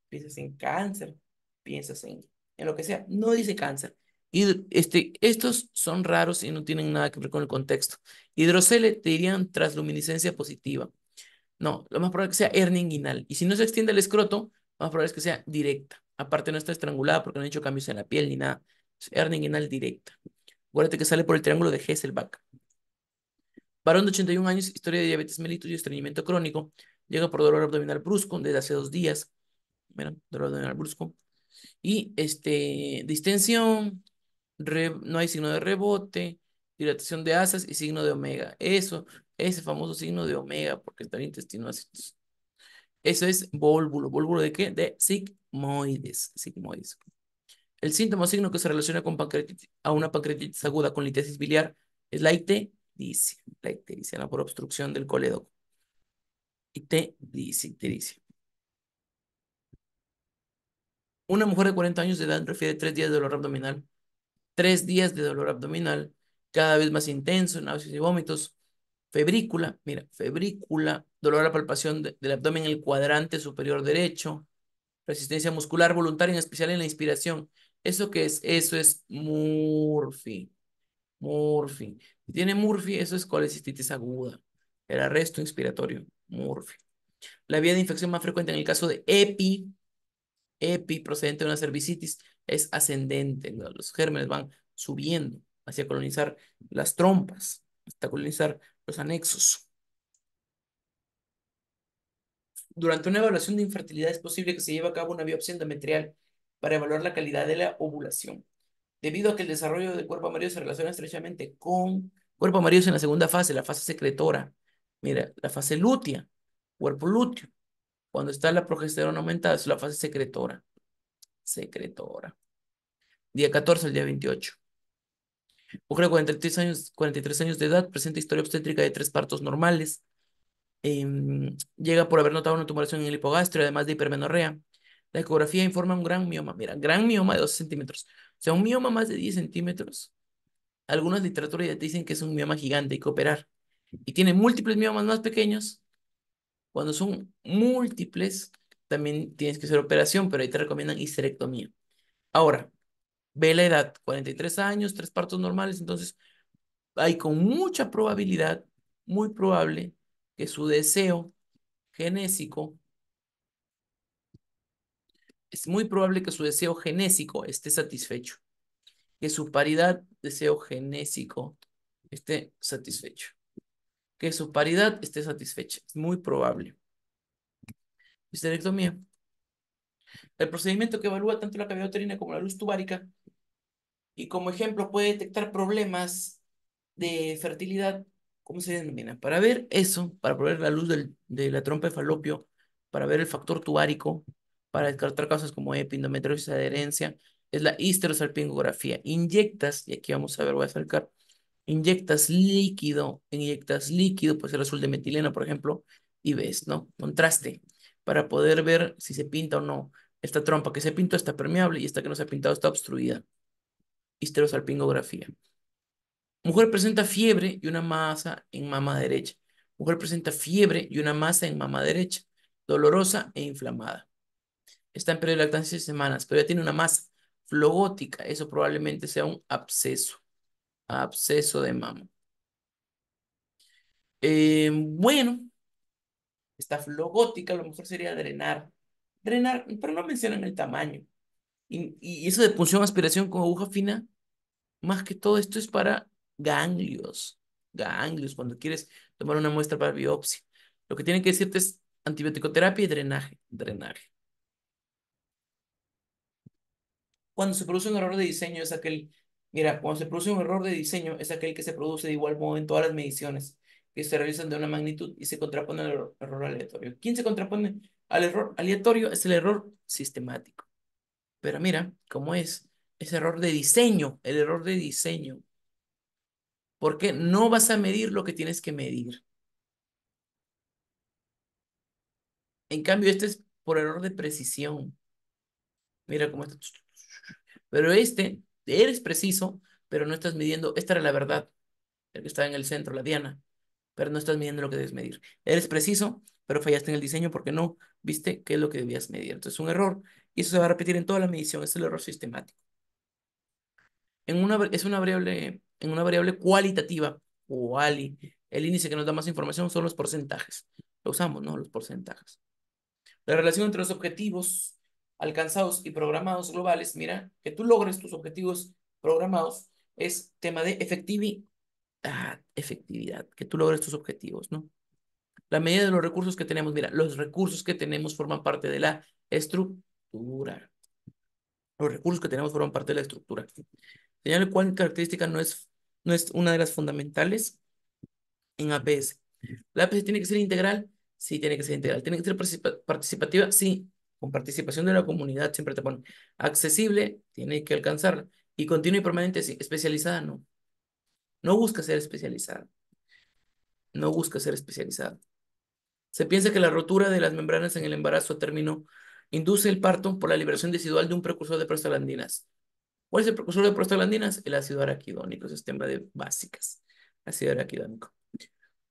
piensas en cáncer, piensas en lo que sea, no dice cáncer. Y estos son raros y no tienen nada que ver con el contexto. Hidrocele te dirían transluminiscencia positiva. No, lo más probable es que sea hernia inguinal. Y si no se extiende el escroto, lo más probable es que sea directa. Aparte no está estrangulada porque no han hecho cambios en la piel ni nada. Es hernia inguinal directa. Acuérdate que sale por el triángulo de Hesselbach. Varón de 81 años, historia de diabetes mellitus y estreñimiento crónico. Llega por dolor abdominal brusco desde hace 2 días. Mira, dolor abdominal brusco. Y distensión, no hay signo de rebote, dilatación de asas y signo de omega. Eso, ese famoso signo de omega, porque está el intestino así. Eso es vólvulo. ¿Vólvulo de qué? De sigmoides. Sigmoides. El síntoma o signo que se relaciona con a una pancreatitis aguda con litiasis biliar es la ictericia, ¿no? Por obstrucción del colédoco. Ictericia. Una mujer de 40 años de edad refiere 3 días de dolor abdominal. 3 días de dolor abdominal, cada vez más intenso, náuseas y vómitos. Febrícula, mira, febrícula, dolor a la palpación del abdomen en el cuadrante superior derecho, resistencia muscular voluntaria, en especial en la inspiración. ¿Eso qué es? Eso es Murphy. Murphy. Si tiene Murphy, eso es colecistitis aguda. El arresto inspiratorio. Murphy. La vía de infección más frecuente en el caso de EPI procedente de una cervicitis, es ascendente, ¿no? Los gérmenes van subiendo hacia colonizar las trompas, hasta colonizar los anexos. Durante una evaluación de infertilidad es posible que se lleve a cabo una biopsia endometrial para evaluar la calidad de la ovulación. Debido a que el desarrollo del cuerpo amarillo se relaciona estrechamente con cuerpo amarillo en la segunda fase, la fase secretora. Mira, la fase lútea, cuerpo lúteo. Cuando está la progesterona aumentada, es la fase secretora. Secretora. Día 14 al día 28. Mujer de 43 años de edad, presenta historia obstétrica de 3 partos normales. Llega por haber notado una tumoración en el hipogastrio, además de hipermenorrea. La ecografía informa un gran mioma. Mira, gran mioma de 12 centímetros. O sea, un mioma más de 10 centímetros. Algunas literaturas ya te dicen que es un mioma gigante, hay que operar. Y tiene múltiples miomas más pequeños. Cuando son múltiples, también tienes que hacer operación, pero ahí te recomiendan histerectomía. Ahora, ve la edad, 43 años, 3 partos normales, entonces hay con mucha probabilidad, muy probable, que su deseo genésico, es muy probable que su deseo genésico esté satisfecho, que su paridad deseo genésico esté satisfecho, que su paridad esté satisfecha, es muy probable. Histerectomía. El procedimiento que evalúa tanto la cavidad uterina como la luz tubárica y como ejemplo puede detectar problemas de fertilidad. ¿Cómo se denomina? Para ver eso, para ver la luz de la trompa de falopio, para ver el factor tubárico, para descartar causas como endometriosis, adherencia, es la histerosalpingografía. Inyectas, y aquí vamos a ver, voy a acercar, inyectas líquido, pues el azul de metileno, por ejemplo, y ves, ¿no? Contraste, para poder ver si se pinta o no. Esta trompa que se pintó está permeable y esta que no se ha pintado está obstruida. Histerosalpingografía. Mujer presenta fiebre y una masa en mama derecha. Mujer presenta fiebre y una masa en mama derecha, dolorosa e inflamada. Está en periodo de lactancia de semanas, pero ya tiene una masa flogótica. Eso probablemente sea un absceso, absceso de mama. Bueno, está flogótica, a lo mejor sería drenar. Drenar, pero no mencionan el tamaño. Y eso de punción aspiración con aguja fina, más que todo esto es para ganglios. Ganglios, cuando quieres tomar una muestra para biopsia. Lo que tienen que decirte es antibiótico-terapia y drenaje. Drenaje. Cuando se produce un error de diseño es aquel, mira, cuando se produce un error de diseño es aquel que se produce de igual modo en todas las mediciones que se realizan de una magnitud y se contrapone al error aleatorio. ¿Quién se contrapone al error aleatorio? Es el error sistemático. Pero mira, ¿cómo es error de diseño, el error de diseño. Porque no vas a medir lo que tienes que medir. En cambio, este es por error de precisión. Mira cómo está. Pero este, eres preciso, pero no estás midiendo. Esta era la verdad, el que está en el centro, la diana. Pero no estás midiendo lo que debes medir. Eres preciso, pero fallaste en el diseño porque no viste qué es lo que debías medir. Entonces, es un error. Y eso se va a repetir en toda la medición. Es el error sistemático. En una variable cualitativa, quali, el índice que nos da más información son los porcentajes. Lo usamos, ¿no? Los porcentajes. La relación entre los objetivos alcanzados y programados globales, mira, que tú logres tus objetivos programados es tema de efectividad, que tú logres tus objetivos, ¿no? La medida de los recursos que tenemos, mira, los recursos que tenemos forman parte de la estructura. Los recursos que tenemos forman parte de la estructura. Señale cuál característica no es una de las fundamentales en APS. ¿La APS tiene que ser integral? Sí, tiene que ser integral. ¿Tiene que ser participativa? Sí, con participación de la comunidad siempre te ponen. Accesible, tiene que alcanzar. Y continua y permanente, sí. Especializada, no. No busca ser especializada. No busca ser especializada. Se piensa que la rotura de las membranas en el embarazo a término induce el parto por la liberación residual de un precursor de prostaglandinas. ¿Cuál es el precursor de prostaglandinas? El ácido araquidónico, sistema de básicas. Ácido araquidónico.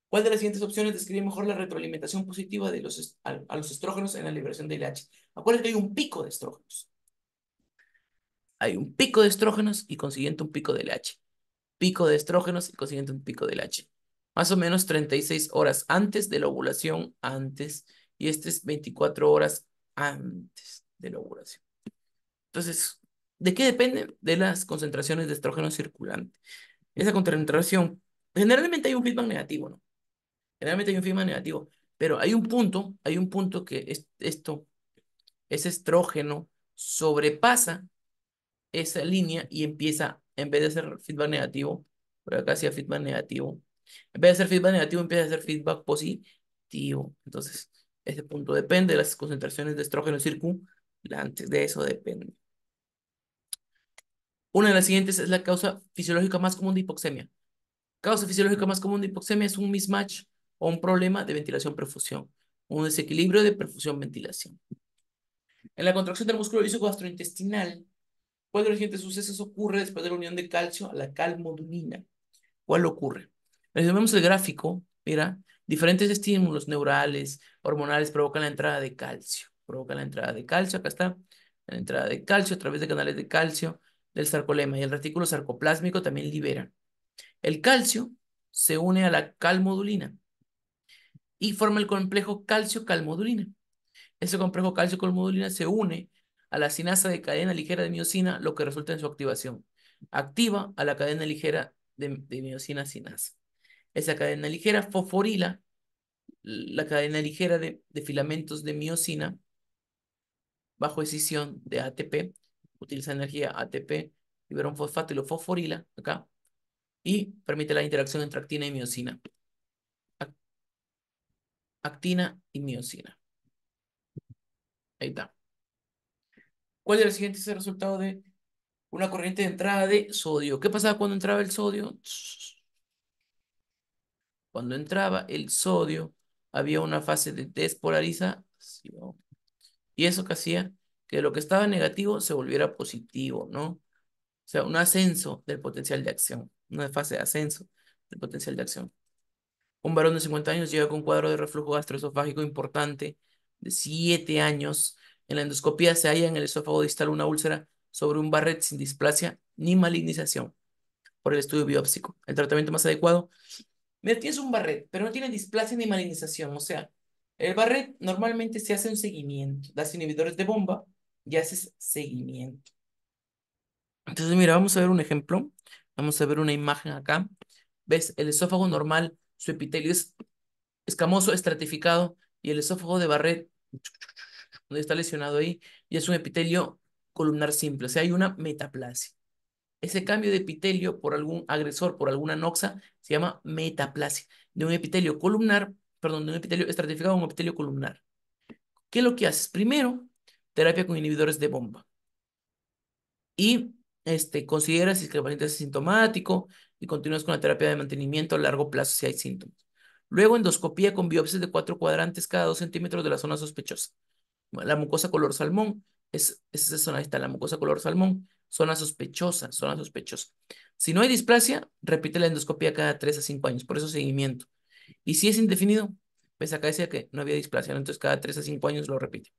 ¿Cuál de las siguientes opciones describe mejor la retroalimentación positiva de a los estrógenos en la liberación de LH? Acuérdate que hay un pico de estrógenos. Hay un pico de estrógenos y consiguiente un pico de LH. Pico de estrógenos y consiguiente un pico de LH. Más o menos 36 horas antes de la ovulación, antes, y este es 24 horas antes de la ovulación. Entonces, ¿De qué depende? De las concentraciones de estrógeno circulante. Esa concentración, generalmente hay un feedback negativo, ¿no? Generalmente hay un feedback negativo, pero hay un punto que ese estrógeno sobrepasa esa línea y empieza, en vez de hacer feedback negativo, por acá hacía feedback negativo, en vez de hacer feedback negativo, empieza a hacer feedback positivo. Entonces, ese punto depende de las concentraciones de estrógeno circulantes, de eso depende. Una de las siguientes es la causa fisiológica más común de hipoxemia. Causa fisiológica más común de hipoxemia es un mismatch o un problema de ventilación-perfusión, un desequilibrio de perfusión-ventilación. En la contracción del músculo liso gastrointestinal, ¿cuál de los siguientes sucesos ocurre después de la unión de calcio a la calmodulina? ¿Cuál ocurre? Vemos el gráfico, mira, diferentes estímulos neurales, hormonales provocan la entrada de calcio. Provocan la entrada de calcio, acá está, la entrada de calcio a través de canales de calcio del sarcolema y el retículo sarcoplásmico también libera. El calcio se une a la calmodulina y forma el complejo calcio-calmodulina. Ese complejo calcio-calmodulina se une a la sinasa de cadena ligera de miocina, lo que resulta en su activación. Activa a la cadena ligera de miocina sinasa. Esa cadena ligera fosforila la cadena ligera de filamentos de miocina bajo escisión de ATP, utiliza energía ATP, libera un fosfato y lo fosforila acá, y permite la interacción entre actina y miocina. Actina y miocina. Ahí está. ¿Cuál de los siguientes es el resultado de una corriente de entrada de sodio? ¿Qué pasaba cuando entraba el sodio? Cuando entraba el sodio, había una fase de despolarización. Y eso que hacía que lo que estaba negativo se volviera positivo, ¿no? O sea, un ascenso del potencial de acción, una fase de ascenso del potencial de acción. Un varón de 50 años llega con un cuadro de reflujo gastroesofágico importante de 7 años. En la endoscopía se halla en el esófago distal una úlcera sobre un Barrett sin displasia ni malignización por el estudio biópsico. El tratamiento más adecuado. Mira, tienes un Barrett, pero no tiene displasia ni malignización. O sea, el Barrett normalmente se hace un seguimiento. Das inhibidores de bomba y haces seguimiento. Entonces, mira, vamos a ver un ejemplo. Vamos a ver una imagen acá. ¿Ves? El esófago normal, su epitelio es escamoso, estratificado, y el esófago de Barrett, donde está lesionado ahí, y es un epitelio columnar simple. O sea, hay una metaplasia. Ese cambio de epitelio por algún agresor, por alguna noxa, se llama metaplasia. De un epitelio columnar, perdón, de un epitelio estratificado a un epitelio columnar. ¿Qué es lo que haces? Primero, terapia con inhibidores de bomba. Y considera si es que el paciente es asintomático y continúas con la terapia de mantenimiento a largo plazo si hay síntomas. Luego, endoscopía con biopsias de 4 cuadrantes cada 2 centímetros de la zona sospechosa. La mucosa color salmón, es esa zona, ahí está la mucosa color salmón, zona sospechosa, zona sospechosa. Si no hay displasia, repite la endoscopía cada 3 a 5 años, por eso seguimiento. Y si es indefinido, pues acá decía que no había displasia, ¿no? Entonces cada 3 a 5 años lo repite.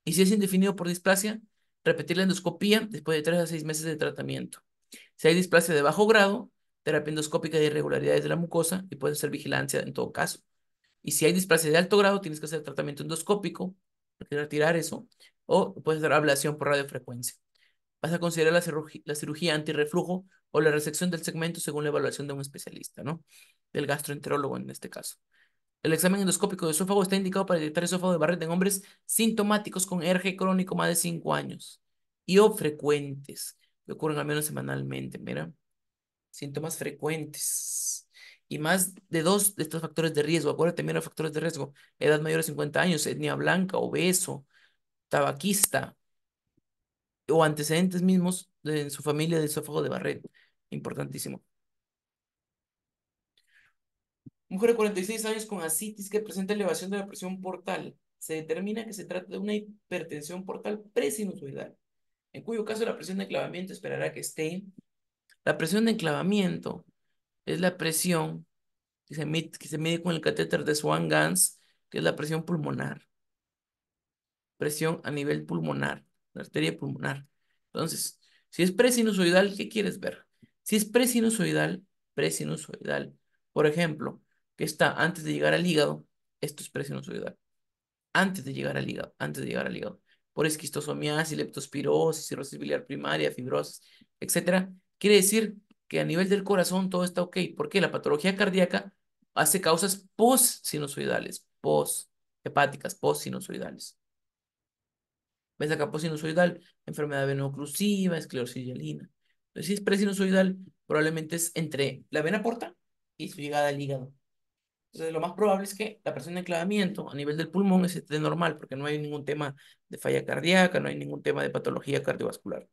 Y si es indefinido por displasia, repetir la endoscopía después de 3 a 6 meses de tratamiento. Si hay displasia de bajo grado, terapia endoscópica de irregularidades de la mucosa y puede ser vigilancia en todo caso. Y si hay displasia de alto grado, tienes que hacer tratamiento endoscópico, hay que retirar eso, o puedes hacer ablación por radiofrecuencia. Vas a considerar la cirugía antirreflujo o la resección del segmento según la evaluación de un especialista, ¿no? Del gastroenterólogo en este caso. El examen endoscópico de esófago está indicado para detectar esófago de Barrett en hombres sintomáticos con ERG crónico más de 5 años y o frecuentes, que ocurren al menos semanalmente, mira, síntomas frecuentes. Y más de 2 de estos factores de riesgo. Acuérdate, mira, factores de riesgo. Edad mayor de 50 años, etnia blanca, obeso, tabaquista o antecedentes mismos de su familia de esófago de Barrett. Importantísimo. Mujer de 46 años con ascitis que presenta elevación de la presión portal. Se determina que se trata de una hipertensión portal presinusoidal, en cuyo caso la presión de enclavamiento esperará que esté. La presión de enclavamiento es la presión que se mide con el catéter de Swan-Ganz, que es la presión pulmonar. Presión a nivel pulmonar, la arteria pulmonar. Entonces, si es presinusoidal, ¿qué quieres ver? Si es presinusoidal, por ejemplo, que está antes de llegar al hígado, esto es presinusoidal. Antes de llegar al hígado, antes de llegar al hígado. por esquistosomiasis, leptospirosis, cirrosis biliar primaria, fibrosis, etcétera, quiere decir que a nivel del corazón todo está ok, porque la patología cardíaca hace causas post-sinusoidales, post-hepáticas, post-sinusoidales. ¿Ves acá post-sinusoidal? Enfermedad veno-oclusiva, esclerosis hialina. Entonces, si es pre-sinusoidal, probablemente es entre la vena porta y su llegada al hígado. Entonces, lo más probable es que la presión de enclavamiento a nivel del pulmón esté normal, porque no hay ningún tema de falla cardíaca, no hay ningún tema de patología cardiovascular.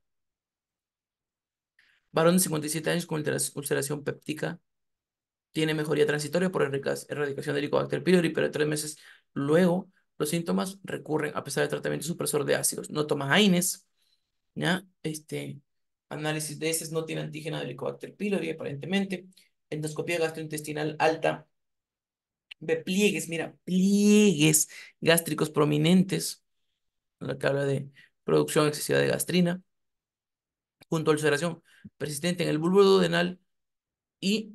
Varón de 57 años con ulceración péptica tiene mejoría transitoria por erradicación del Helicobacter pylori, pero 3 meses luego los síntomas recurren a pesar del tratamiento supresor de ácidos. No toma AINES, ¿ya? Análisis de heces no tiene antígeno del Helicobacter pylori, aparentemente. Endoscopía gastrointestinal alta. Ve pliegues, mira, pliegues gástricos prominentes, lo que habla de producción excesiva de gastrina, junto a ulceración persistente en el bulbo duodenal y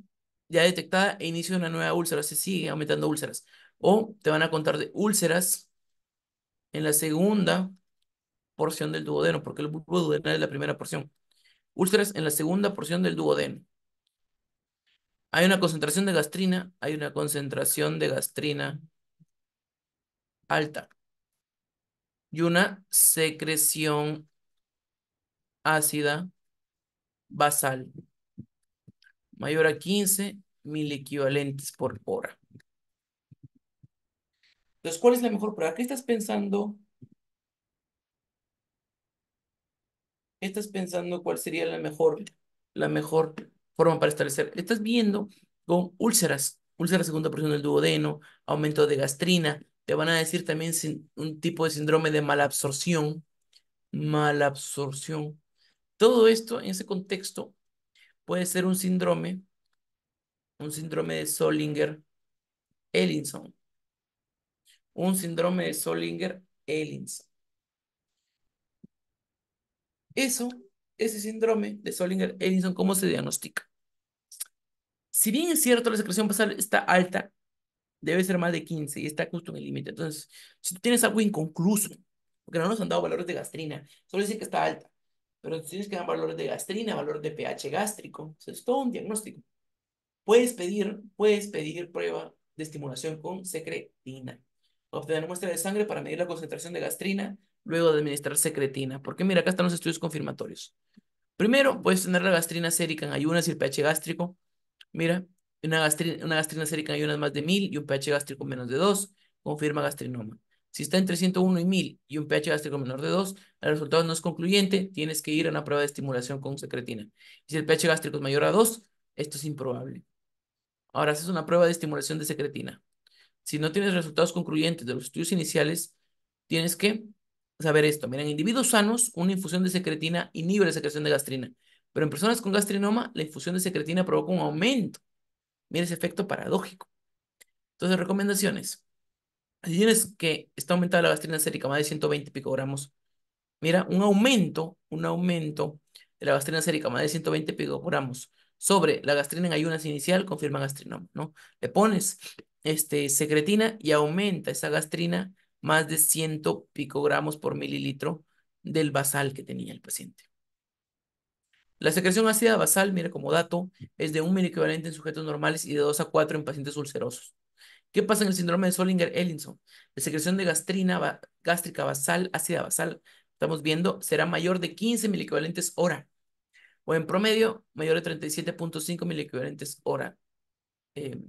ya detectada e inicio de una nueva úlcera, se sigue aumentando úlceras. O te van a contar de úlceras en la segunda porción del duodeno, porque el bulbo duodenal es la primera porción. Úlceras en la segunda porción del duodeno. Hay una concentración de gastrina, hay una concentración de gastrina alta y una secreción ácida basal mayor a 15 miliequivalentes por hora. Entonces, ¿cuál es la mejor prueba? ¿Qué estás pensando? ¿Estás pensando cuál sería la mejor forma para establecer? Estás viendo con úlceras, úlceras segunda porción del duodeno, aumento de gastrina. Te van a decir también un tipo de síndrome de malabsorción. Malabsorción. Todo esto en ese contexto puede ser un síndrome de Zollinger-Ellison. Un síndrome de Zollinger-Ellison. Eso, ese síndrome de Zollinger-Ellison, ¿cómo se diagnostica? Si bien es cierto, la secreción basal está alta, debe ser más de 15 y está justo en el límite. Entonces, si tú tienes algo inconcluso, porque no nos han dado valores de gastrina, solo dicen que está alta, pero si tienes que dar valores de gastrina, valores de pH gástrico, eso es todo un diagnóstico. Puedes pedir prueba de estimulación con secretina. Obtener muestra de sangre para medir la concentración de gastrina, luego de administrar secretina. Porque mira, acá están los estudios confirmatorios. Primero, puedes tener la gastrina sérica en ayunas y el pH gástrico. Mira, una gastrina sérica en ayunas más de 1000 y un pH gástrico menos de 2 confirma gastrinoma. Si está entre 101 y 1000 y un pH gástrico menor de 2, el resultado no es concluyente, tienes que ir a una prueba de estimulación con secretina. Y si el pH gástrico es mayor a 2, esto es improbable. Ahora haces una prueba de estimulación de secretina. Si no tienes resultados concluyentes de los estudios iniciales, tienes que saber esto. Mira, en individuos sanos, una infusión de secretina inhibe la secreción de gastrina, pero en personas con gastrinoma, la infusión de secretina provoca un aumento. Mira ese efecto paradójico. Entonces, recomendaciones. Si tienes que está aumentada la gastrina sérica más de 120 picogramos, mira, un aumento de la gastrina sérica más de 120 picogramos sobre la gastrina en ayunas inicial confirma gastrinoma, ¿no? Le pones secretina y aumenta esa gastrina más de 100 picogramos por mililitro del basal que tenía el paciente. La secreción ácida basal, mira como dato, es de 1 miliequivalente en sujetos normales y de 2 a 4 en pacientes ulcerosos. ¿Qué pasa en el síndrome de Zollinger-Ellison? La secreción de gástrica basal, ácida basal, estamos viendo, será mayor de 15 miliequivalentes hora, o en promedio, mayor de 37,5 miliequivalentes hora, eh,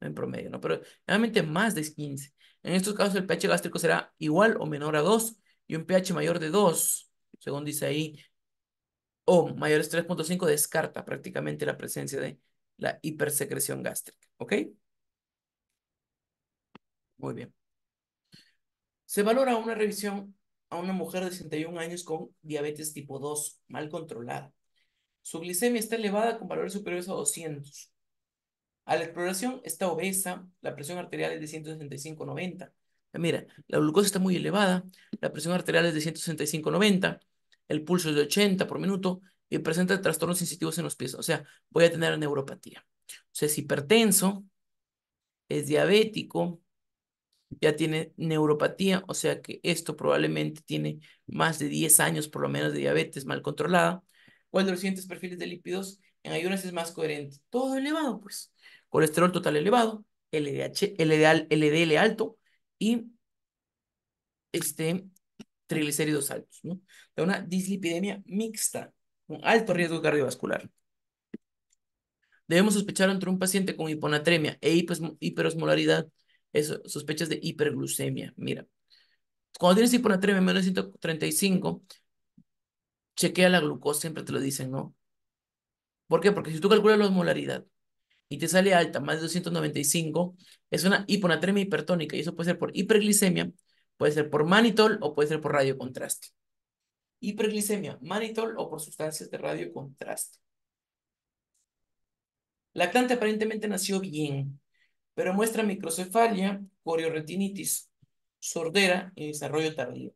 en promedio, ¿no? Pero realmente más de 15. En estos casos, el pH gástrico será igual o menor a 2 y un pH mayor de 2, según dice ahí, o mayores 3,5 descarta prácticamente la presencia de la hipersecreción gástrica. ¿Ok? Muy bien. Se valora una revisión a una mujer de 61 años con diabetes tipo 2 mal controlada. Su glicemia está elevada con valores superiores a 200. A la exploración está obesa, la presión arterial es de 165/90. Mira, la glucosa está muy elevada, la presión arterial es de 165/90, el pulso es de 80 por minuto y presenta trastornos sensitivos en los pies. O sea, voy a tener neuropatía. O sea, es hipertenso, es diabético, ya tiene neuropatía, o sea que esto probablemente tiene más de 10 años por lo menos de diabetes mal controlada. ¿Cuál de los siguientes perfiles de lípidos en ayunas es más coherente? Todo elevado, pues. Colesterol total elevado, LDH, LDL alto y este, triglicéridos altos, ¿no? De una dislipidemia mixta, con alto riesgo cardiovascular. Debemos sospechar entre un paciente con hiponatremia e hiperosmolaridad, eso, sospechas de hiperglucemia. Mira, cuando tienes hiponatremia menos de 135, chequea la glucosa, siempre te lo dicen, ¿no? ¿Por qué? Porque si tú calculas la osmolaridad y te sale alta, más de 295, es una hiponatremia hipertónica y eso puede ser por hiperglicemia, puede ser por mannitol o puede ser por radiocontraste. Hiperglicemia, mannitol o por sustancias de radiocontraste. Lactante aparentemente nació bien, pero muestra microcefalia, corioretinitis, sordera y desarrollo tardío.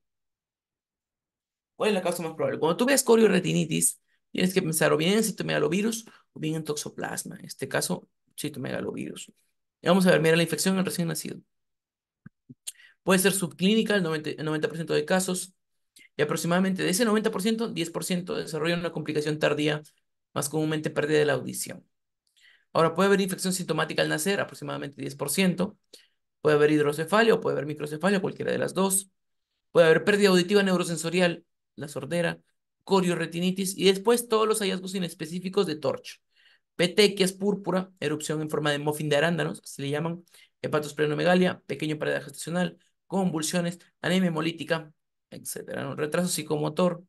¿Cuál es la causa más probable? Cuando tú veas corioretinitis, tienes que pensar o bien en citomegalovirus o bien en toxoplasma. En este caso, citomegalovirus. Y vamos a ver, mira la infección en el recién nacido. Puede ser subclínica el 90% de casos y aproximadamente de ese 90%, 10% desarrolla una complicación tardía, más comúnmente pérdida de la audición. Ahora, puede haber infección sintomática al nacer, aproximadamente 10%. Puede haber hidrocefalia o puede haber microcefalia, cualquiera de las dos. Puede haber pérdida auditiva neurosensorial, la sordera, corioretinitis y después todos los hallazgos inespecíficos de Torch. Petequias púrpura, erupción en forma de muffin de arándanos, se le llaman, hepatosplenomegalia, pequeño pared gestacional, convulsiones, anemia hemolítica, etcétera, ¿no? Retraso psicomotor,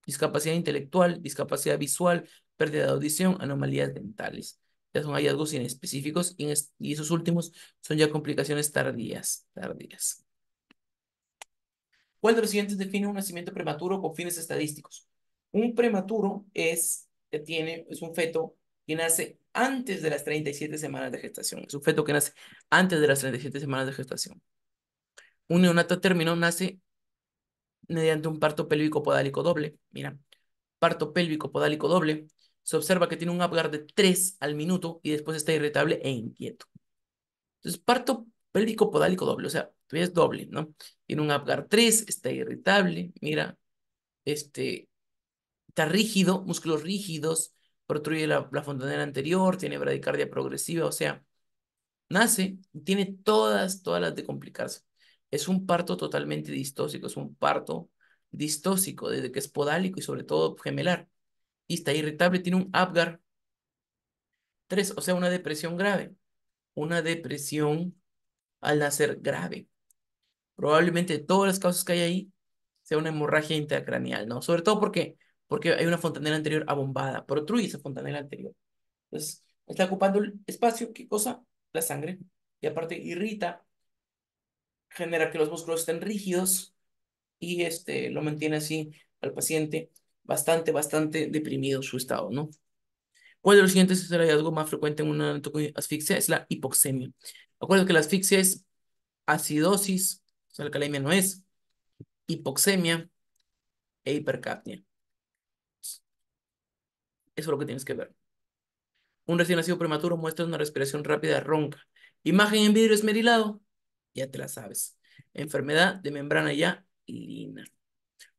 discapacidad intelectual, discapacidad visual, pérdida de audición, anomalías dentales. Ya son hallazgos inespecíficos y esos últimos son ya complicaciones tardías. ¿Cuál de los siguientes define un nacimiento prematuro con fines estadísticos? Un prematuro es un feto que nace antes de las 37 semanas de gestación. Es un feto que nace antes de las 37 semanas de gestación. Un neonato término nace mediante un parto pélvico podálico doble. Mira, parto pélvico podálico doble. Se observa que tiene un Apgar de 3 al minuto y después está irritable e inquieto. Entonces, parto pélvico podálico doble, o sea, todavía es doble, ¿no? Tiene un Apgar 3, está irritable, mira, este, está rígido, músculos rígidos, protruye la fontanela anterior, tiene bradicardia progresiva, o sea, nace y tiene todas las de complicarse. Es un parto totalmente distóxico, es un parto distóxico, desde que es podálico y sobre todo gemelar. Y está irritable, tiene un Apgar 3, o sea, una depresión grave. Una depresión al nacer grave. Probablemente de todas las causas que hay ahí sea una hemorragia intracraneal, ¿no? Sobre todo porque hay una fontanela anterior abombada, protruye esa fontanela anterior. Entonces, está ocupando el espacio, ¿qué cosa? La sangre. Y aparte irrita, genera que los músculos estén rígidos y lo mantiene así al paciente bastante deprimido su estado, ¿no? ¿Cuál de los siguientes es el hallazgo más frecuente en una asfixia? Es la hipoxemia. Acuerdo que la asfixia es acidosis, o sea, la calemia no es, hipoxemia e hipercapnia. Eso es lo que tienes que ver. Un recién nacido prematuro muestra una respiración rápida ronca. Imagen en vidrio esmerilado, ya te la sabes. Enfermedad de membrana ya lina.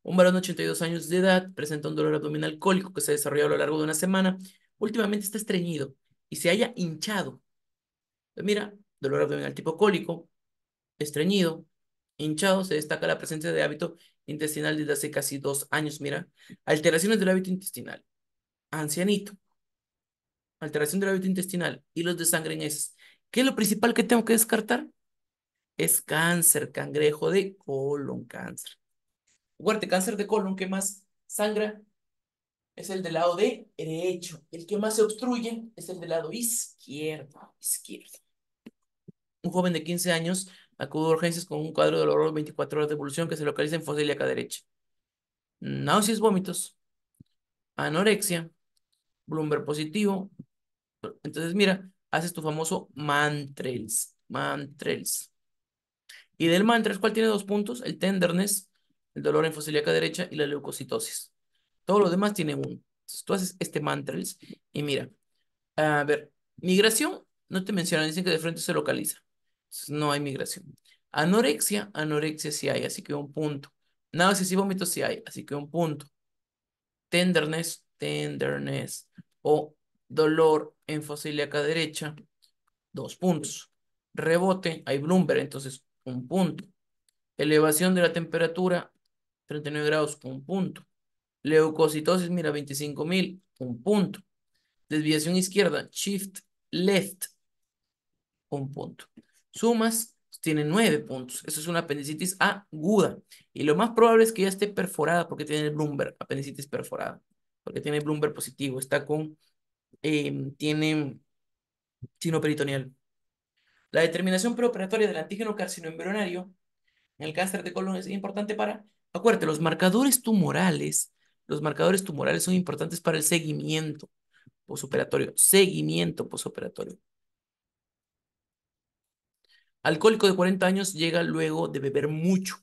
Un varón de 82 años de edad presenta un dolor abdominal cólico que se desarrolla a lo largo de una semana. Últimamente está estreñido y se haya hinchado. Pues mira, dolor abdominal tipo cólico, estreñido, hinchado, se destaca la presencia de hábito intestinal desde hace casi 2 años. Mira, alteraciones del hábito intestinal, ancianito, alteración del hábito intestinal, hilos de sangre en heces. ¿Qué es lo principal que tengo que descartar? Es cáncer, cangrejo de colon, cáncer. Acuérdate, cáncer de colon, ¿qué más sangra? Es el del lado derecho. El que más se obstruye es el del lado izquierdo. Un joven de 15 años acudió a urgencias con un cuadro de dolor 24 horas de evolución que se localiza en fosa ilíaca derecha. Náuseas, vómitos, anorexia, Bloomberg positivo. Entonces, mira, haces tu famoso Mantrels. Y del Mantrels, ¿cuál tiene 2 puntos? El tenderness, el dolor en fosa ilíaca derecha y la leucocitosis. Todo lo demás tiene 1. Entonces, tú haces este Mantrels y mira, a ver, migración, no te mencionan, dicen que de frente se localiza. No hay migración. Anorexia sí hay, así que un punto. Náuseas y vómitos sí hay, así que un punto. Tenderness o dolor en fosa ilíaca derecha, 2 puntos. Rebote, hay Bloomberg, entonces un punto. Elevación de la temperatura, 39 grados, un punto. Leucocitosis, mira, 25.000, un punto. Desviación izquierda, shift left, un punto. Sumas, tiene 9 puntos. Eso es una apendicitis aguda. Y lo más probable es que ya esté perforada porque tiene el Bloomberg, apendicitis perforada. Porque tiene Bloomberg positivo. Tiene sino peritoneal. La determinación preoperatoria del antígeno carcinoembrionario en el cáncer de colon es importante acuérdate, los marcadores tumorales son importantes para el seguimiento posoperatorio. Alcohólico de 40 años llega luego de beber mucho.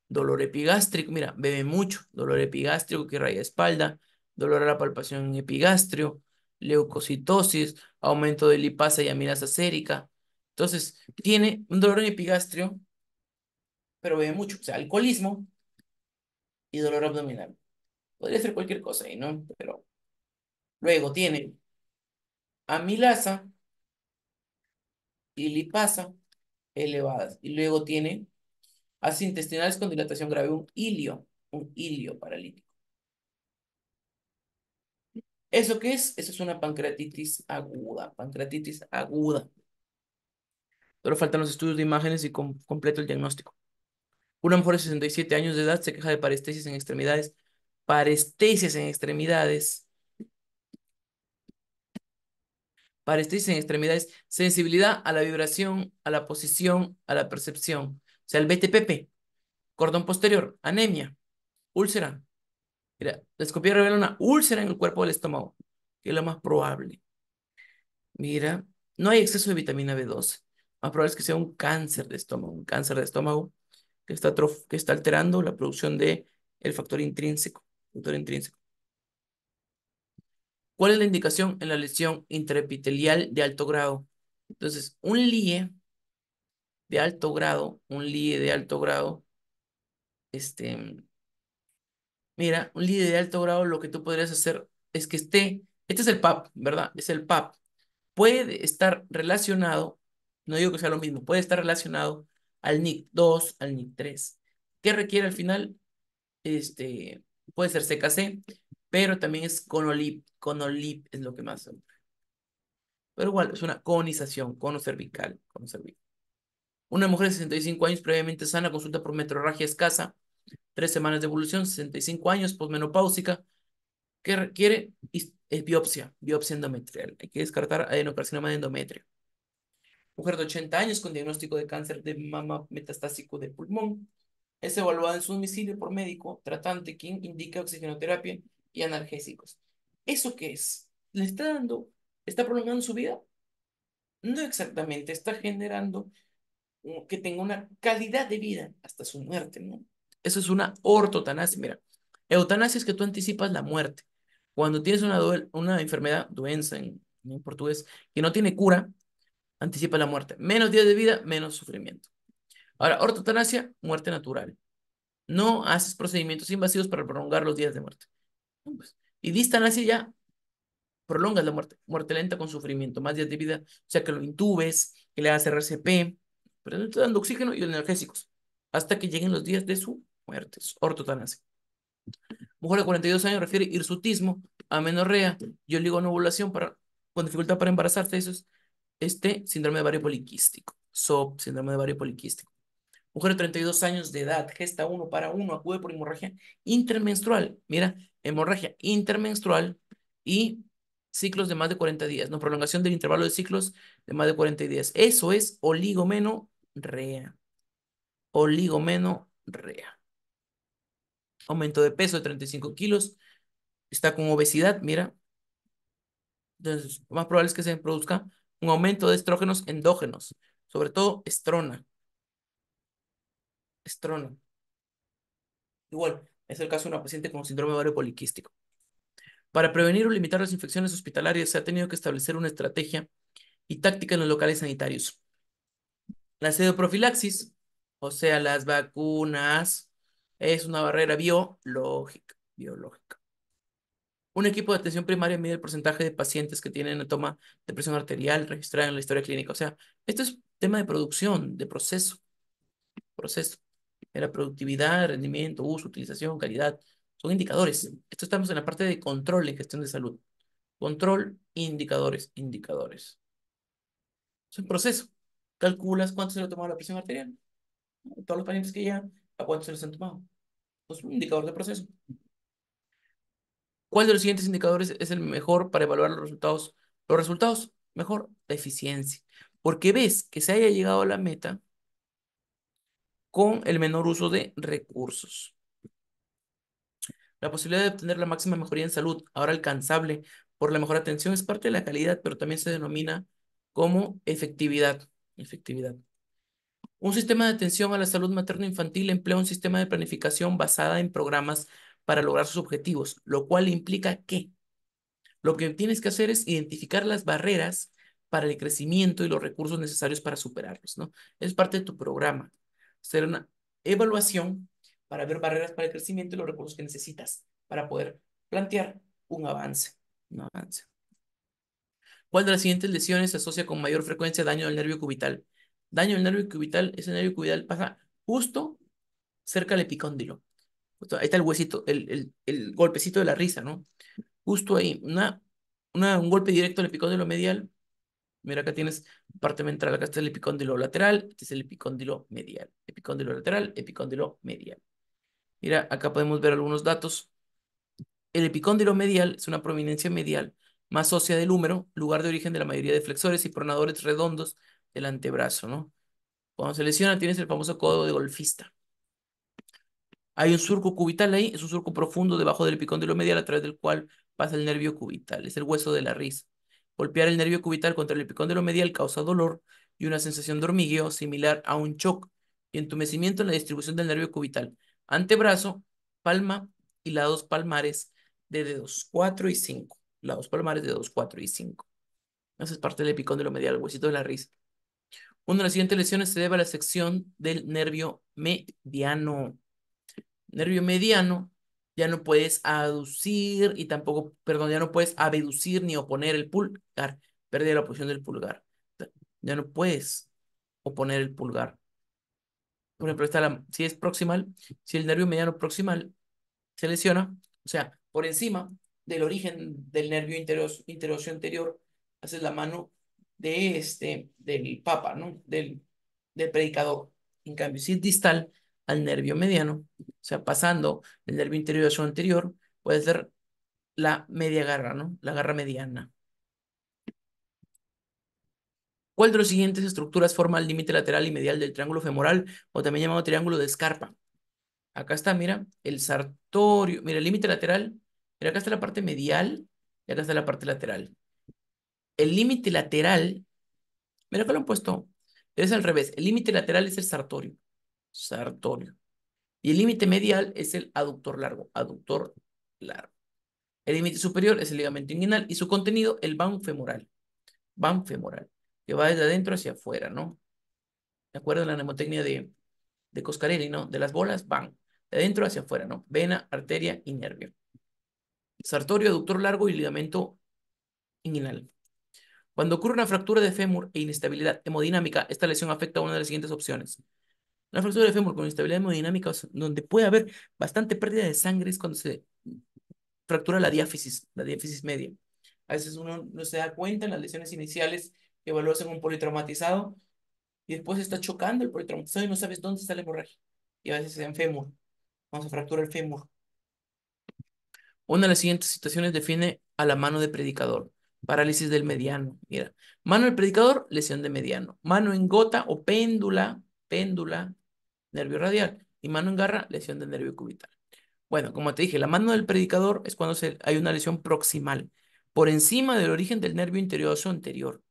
Dolor epigástrico, mira, bebe mucho. Dolor epigástrico que raya espalda, dolor a la palpación en epigastrio, leucocitosis, aumento de lipasa y amilasa sérica. Entonces, tiene un dolor en epigastrio, pero bebe mucho. O sea, alcoholismo y dolor abdominal. Podría ser cualquier cosa ahí, ¿no? Pero luego tiene amilasa y lipasa elevadas. Y luego tiene ácidos intestinales con dilatación grave, un ilio paralítico. ¿Eso qué es? Eso es una pancreatitis aguda. Pero faltan los estudios de imágenes y completo el diagnóstico. Una mujer de 67 años de edad se queja de parestesias en extremidades. Parestesias en extremidades. Parestesias en extremidades. Sensibilidad a la vibración, a la posición, a la percepción. O sea, el BTPP. Cordón posterior. Anemia. Úlcera. Mira, la escopía revela una úlcera en el cuerpo del estómago, que es lo más probable. Mira, no hay exceso de vitamina B12. Más probable es que sea un cáncer de estómago que está alterando la producción de el factor intrínseco. ¿Cuál es la indicación en la lesión intraepitelial de alto grado? Entonces, un LIE de alto grado, este, mira, un LIE de alto grado, lo que tú podrías hacer es que este es el PAP, ¿verdad? Es el PAP. Puede estar relacionado, no digo que sea lo mismo, puede estar relacionado al NIC2, al NIC3. ¿Qué requiere al final? Este, puede ser CKC, pero también es conolip es lo que más. Pero igual, es una conización, cono cervical. Una mujer de 65 años previamente sana, consulta por metrorragia escasa, 3 semanas de evolución, 65 años, posmenopáusica, que requiere es biopsia endometrial. Hay que descartar adenocarcinoma de endometrio. Mujer de 80 años con diagnóstico de cáncer de mama metastásico de pulmón. Es evaluada en su domicilio por médico tratante quien indica oxigenoterapia y analgésicos. ¿Eso qué es? ¿Está prolongando su vida? No exactamente, está generando que tenga una calidad de vida hasta su muerte, ¿no? Eso es una ortotanasia. Mira, eutanasia es que tú anticipas la muerte. Cuando tienes una enfermedad, doença en portugués, que no tiene cura, anticipa la muerte. Menos días de vida, menos sufrimiento. Ahora, ortotanasia, muerte natural. No haces procedimientos invasivos para prolongar los días de muerte. No, pues. Y distanasia ya prolongas la muerte. Muerte lenta con sufrimiento, más días de vida, o sea que lo intubes, que le hagas RCP, pero no te dando oxígeno y analgésicos, hasta que lleguen los días de su muerte. Es ortotanasia. Mujer de 42 años refiere hirsutismo, amenorrea y oligonovulación con dificultad para embarazarse. Eso es síndrome de ovario poliquístico. SOP, síndrome de ovario poliquístico. Mujer de 32 años de edad, gesta 1 para 1, acude por hemorragia intermenstrual. Mira, hemorragia intermenstrual y ciclos de más de 40 días, no prolongación del intervalo de ciclos de más de 40 días. Eso es oligomenorrea. Oligomenorrea. Aumento de peso de 35 kilos, está con obesidad, mira. Entonces, lo más probable es que se produzca un aumento de estrógenos endógenos, sobre todo estrona. Igual, es el caso de una paciente con síndrome de ovario poliquístico. Para prevenir o limitar las infecciones hospitalarias se ha tenido que establecer una estrategia y táctica en los locales sanitarios. La pseudoprofilaxis, o sea, las vacunas, es una barrera biológica. Un equipo de atención primaria mide el porcentaje de pacientes que tienen una toma de presión arterial registrada en la historia clínica. O sea, esto es tema de producción, de proceso. Era productividad, rendimiento, uso, utilización, calidad. Son indicadores. Esto estamos en la parte de control en gestión de salud. Control, indicadores. Es un proceso. Calculas cuánto se le ha tomado la presión arterial. Todos los pacientes que llegan, a cuánto se les han tomado. Es un indicador de proceso. ¿Cuál de los siguientes indicadores es el mejor para evaluar los resultados? Los resultados, mejor, la eficiencia. Porque ves que se haya llegado a la meta con el menor uso de recursos. La posibilidad de obtener la máxima mejoría en salud, ahora alcanzable por la mejor atención, es parte de la calidad, pero también se denomina como efectividad. Efectividad. Un sistema de atención a la salud materno-infantil emplea un sistema de planificación basada en programas para lograr sus objetivos, lo cual implica que lo que tienes que hacer es identificar las barreras para el crecimiento y los recursos necesarios para superarlos, ¿no? Es parte de tu programa. Hacer una evaluación para ver barreras para el crecimiento y los recursos que necesitas para poder plantear un avance. Un avance. ¿Cuál de las siguientes lesiones se asocia con mayor frecuencia a daño del nervio cubital? Daño del nervio cubital, ese nervio cubital pasa justo cerca del epicóndilo. Justo ahí está el huesito, el golpecito de la risa, ¿no? Justo ahí, un golpe directo al epicóndilo medial. Mira, acá tienes parte ventral, acá está el epicóndilo lateral, este es el epicóndilo medial. Epicóndilo lateral, epicóndilo medial. Mira, acá podemos ver algunos datos. El epicóndilo medial es una prominencia medial más ósea del húmero, lugar de origen de la mayoría de flexores y pronadores redondos del antebrazo, ¿no? Cuando se lesiona tienes el famoso codo de golfista. Hay un surco cubital ahí, es un surco profundo debajo del epicóndilo medial a través del cual pasa el nervio cubital, es el hueso de la risa. Golpear el nervio cubital contra el epicóndilo medial causa dolor y una sensación de hormigueo similar a un shock y entumecimiento en la distribución del nervio cubital. Antebrazo, palma y lados palmares de dedos 4 y 5. Lados palmares de dedos 4 y 5. Esa es parte del epicóndilo medial, el huesito de la risa. Una de las siguientes lesiones se debe a la sección del nervio mediano. Nervio mediano, ya no puedes aducir y tampoco, perdón, ya no puedes abducir ni oponer el pulgar. Pérdida la posición del pulgar. Ya no puedes oponer el pulgar. Por ejemplo, si es proximal, si el nervio mediano proximal se lesiona, o sea, por encima del origen del nervio interoseo anterior, haces la mano del papa, ¿no? Del predicador. En cambio, si es distal al nervio mediano, o sea, pasando el nervio interoseo anterior, puede ser la media garra, ¿no? La garra mediana. ¿Cuál de las siguientes estructuras forma el límite lateral y medial del triángulo femoral o también llamado triángulo de Scarpa? Acá está, mira, el sartorio. Mira, el límite lateral. Mira, acá está la parte medial y acá está la parte lateral. El límite lateral, mira, acá lo han puesto. Es al revés. El límite lateral es el sartorio. Sartorio. Y el límite medial es el aductor largo. Aductor largo. El límite superior es el ligamento inguinal y su contenido, el van femoral. Van femoral. Que va desde adentro hacia afuera, ¿no? ¿De acuerdo a la mnemotecnia de Coscarelli, ¿no? De las bolas, van. De adentro hacia afuera, ¿no? Vena, arteria y nervio. Sartorio, aductor largo y ligamento inguinal. Cuando ocurre una fractura de fémur e inestabilidad hemodinámica, esta lesión afecta a una de las siguientes opciones. Una fractura de fémur con inestabilidad hemodinámica, donde puede haber bastante pérdida de sangre, es cuando se fractura la diáfisis media. A veces uno no se da cuenta en las lesiones iniciales que evalúas en un politraumatizado y después está chocando el politraumatizado y no sabes dónde está la hemorragia. Y a veces es en fémur, cuando se fractura el fémur. Una de las siguientes situaciones define a la mano de predicador. Parálisis del mediano. Mira, mano del predicador, lesión de mediano. Mano en gota o péndula, nervio radial. Y mano en garra, lesión del nervio cubital. Bueno, como te dije, la mano del predicador es cuando hay una lesión proximal, por encima del origen del nervio interioso anterior.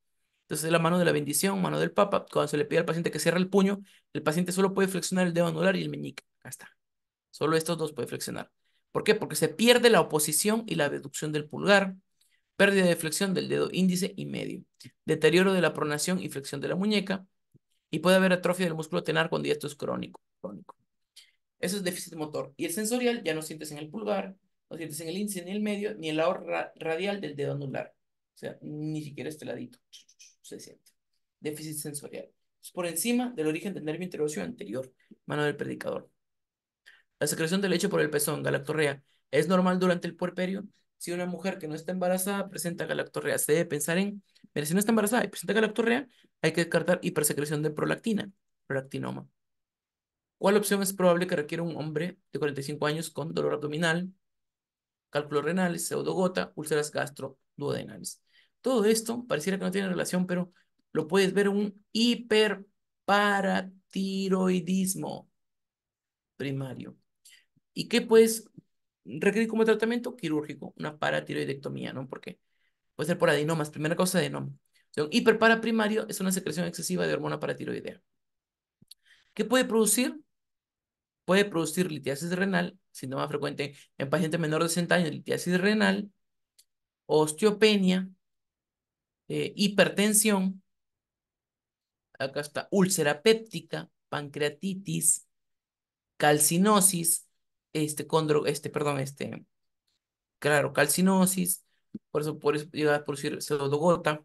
Entonces, la mano de la bendición, mano del papa, cuando se le pide al paciente que cierre el puño, el paciente solo puede flexionar el dedo anular y el meñique. Acá está. Solo estos dos puede flexionar. ¿Por qué? Porque se pierde la oposición y la abducción del pulgar, pérdida de flexión del dedo índice y medio, deterioro de la pronación y flexión de la muñeca, Y puede haber atrofia del músculo tenar cuando ya esto es crónico. Eso es déficit motor. Y el sensorial ya no sientes en el pulgar, no sientes en el índice, ni el medio, ni el lado radial del dedo anular. O sea, ni siquiera este ladito se siente. Déficit sensorial. Es por encima del origen del nervio interoseo anterior, mano del predicador. La secreción de leche por el pezón, galactorrea, es normal durante el puerperio. Si una mujer que no está embarazada presenta galactorrea, se debe pensar en, mira, si no está embarazada y presenta galactorrea, hay que descartar hipersecreción de prolactina, prolactinoma. ¿Cuál opción es probable que requiera un hombre de 45 años con dolor abdominal, cálculos renales, pseudogota, úlceras gastroduodenales? Todo esto pareciera que no tiene relación, pero lo puedes ver en un hiperparatiroidismo primario. ¿Y qué puedes requerir como tratamiento? Quirúrgico, una paratiroidectomía, ¿no? Porque puede ser por adenomas, primera causa de adenoma. O sea, un hiperparaprimario es una secreción excesiva de hormona paratiroidea. ¿Qué puede producir? Puede producir litiasis renal, síntoma frecuente en pacientes menores de 60 años, litiasis renal, osteopenia, hipertensión, acá está úlcera péptica, pancreatitis, calcinosis, perdón, claro, calcinosis, por eso llega a producir pseudogota,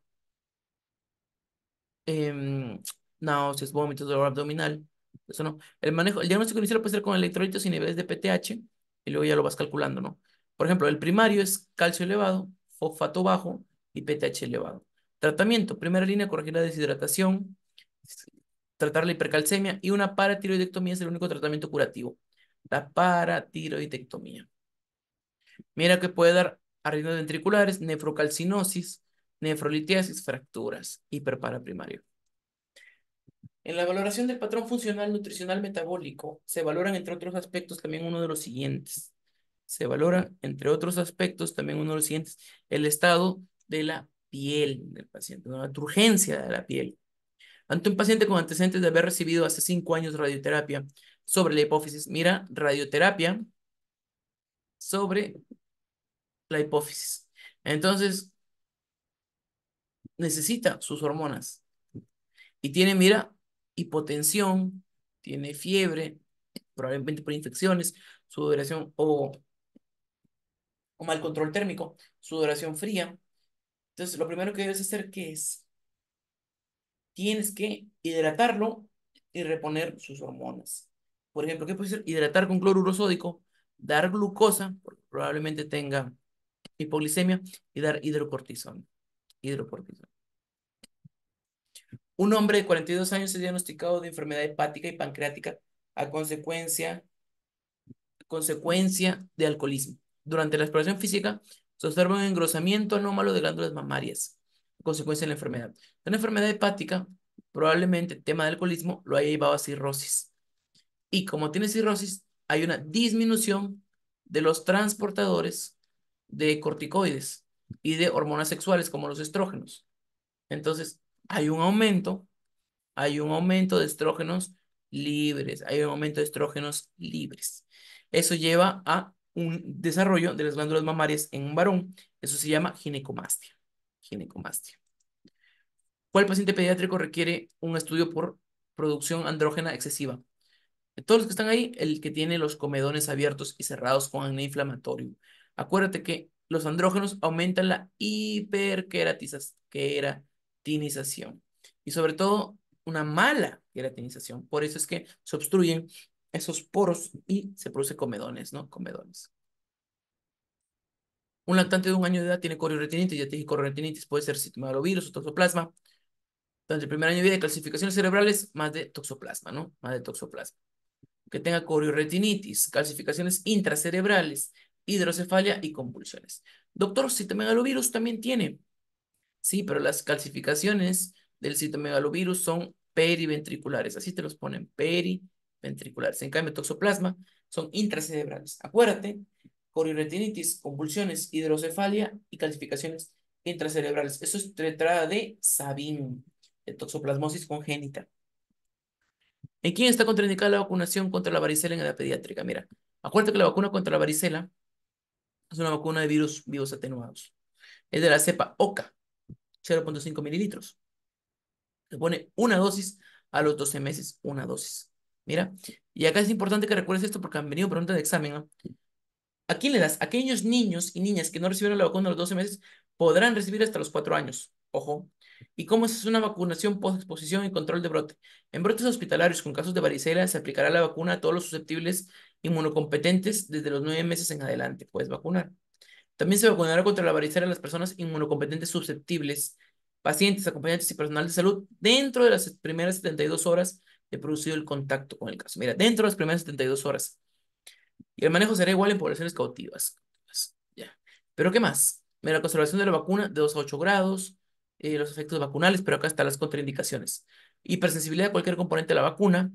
em, náuseas, vómitos, dolor abdominal. Eso no. El diagnóstico inicial puede ser con electrolitos y niveles de PTH y luego ya lo vas calculando, ¿no? Por ejemplo, el primario es calcio elevado, fosfato bajo y PTH elevado. Tratamiento, primera línea, corregir la deshidratación, tratar la hipercalcemia y una paratiroidectomía es el único tratamiento curativo. La paratiroidectomía. Mira que puede dar arritmias ventriculares, nefrocalcinosis, nefrolitiasis, fracturas, hiperparaprimario. En la valoración del patrón funcional nutricional metabólico se valoran, entre otros aspectos, también uno de los siguientes. Se valora, entre otros aspectos, también uno de los siguientes, el estado de la piel del paciente, ¿no? La turgencia de la piel. Ante un paciente con antecedentes de haber recibido hace 5 años radioterapia sobre la hipófisis, mira, radioterapia sobre la hipófisis. Entonces, necesita sus hormonas. Y tiene, mira, hipotensión, tiene fiebre, probablemente por infecciones, sudoración o mal control térmico, sudoración fría. Entonces, lo primero que debes hacer, ¿qué es? Tienes que hidratarlo y reponer sus hormonas. Por ejemplo, ¿qué puede ser? Hidratar con cloruro sódico, dar glucosa, porque probablemente tenga hipoglicemia, y dar hidrocortisona. Hidrocortisona. Un hombre de 42 años es diagnosticado de enfermedad hepática y pancreática a consecuencia de alcoholismo. Durante la exploración física se observa un engrosamiento anómalo de glándulas mamarias, a consecuencia de la enfermedad. Una enfermedad hepática, probablemente el tema del alcoholismo lo haya llevado a cirrosis. Y como tiene cirrosis, hay una disminución de los transportadores de corticoides y de hormonas sexuales como los estrógenos. Entonces, hay un aumento de estrógenos libres, hay un aumento de estrógenos libres. Eso lleva a un desarrollo de las glándulas mamarias en un varón. Eso se llama ginecomastia. Ginecomastia. ¿Cuál paciente pediátrico requiere un estudio por producción andrógena excesiva? De todos los que están ahí, el que tiene los comedones abiertos y cerrados con acné inflamatorio. Acuérdate que los andrógenos aumentan la hiperqueratinización y sobre todo una mala queratinización. Por eso es que se obstruyen esos poros y se produce comedones, ¿no? Comedones. Un lactante de 1 año de edad tiene coriretinitis, ya te dije, coriretinitis puede ser citomegalovirus o toxoplasma. Durante el primer año de vida, calcificaciones cerebrales, más de toxoplasma, ¿no? Más de toxoplasma. Que tenga corioretinitis, calcificaciones intracerebrales, hidrocefalia y convulsiones. Doctor, citomegalovirus también tiene. Sí, pero las calcificaciones del citomegalovirus son periventriculares. Así te los ponen, periventriculares. En cambio, toxoplasma son intracerebrales. Acuérdate, corioretinitis, convulsiones, hidrocefalia y calcificaciones intracerebrales. Eso es tetrada de Sabin, de toxoplasmosis congénita. ¿En quién está contraindicada la vacunación contra la varicela en edad pediátrica? Mira, acuérdate que la vacuna contra la varicela es una vacuna de virus vivos atenuados. Es de la cepa OCA, 0,5 mililitros. Se pone una dosis A los 12 meses, una dosis. Mira, y acá es importante que recuerdes esto porque han venido preguntas de examen, ¿no? ¿A quién le das? Aquellos niños y niñas que no recibieron la vacuna a los 12 meses podrán recibir hasta los 4 años. Ojo. ¿Y cómo es una vacunación post-exposición y control de brote? En brotes hospitalarios con casos de varicela se aplicará la vacuna a todos los susceptibles inmunocompetentes desde los 9 meses en adelante. Puedes vacunar. También se vacunará contra la varicela a las personas inmunocompetentes susceptibles, pacientes, acompañantes y personal de salud dentro de las primeras 72 horas de producido el contacto con el caso. Mira, dentro de las primeras 72 horas. Y el manejo será igual en poblaciones cautivas. Ya. ¿Pero qué más? Mira, la conservación de la vacuna de 2 a 8 grados, los efectos vacunales, pero acá están las contraindicaciones. Hipersensibilidad a cualquier componente de la vacuna,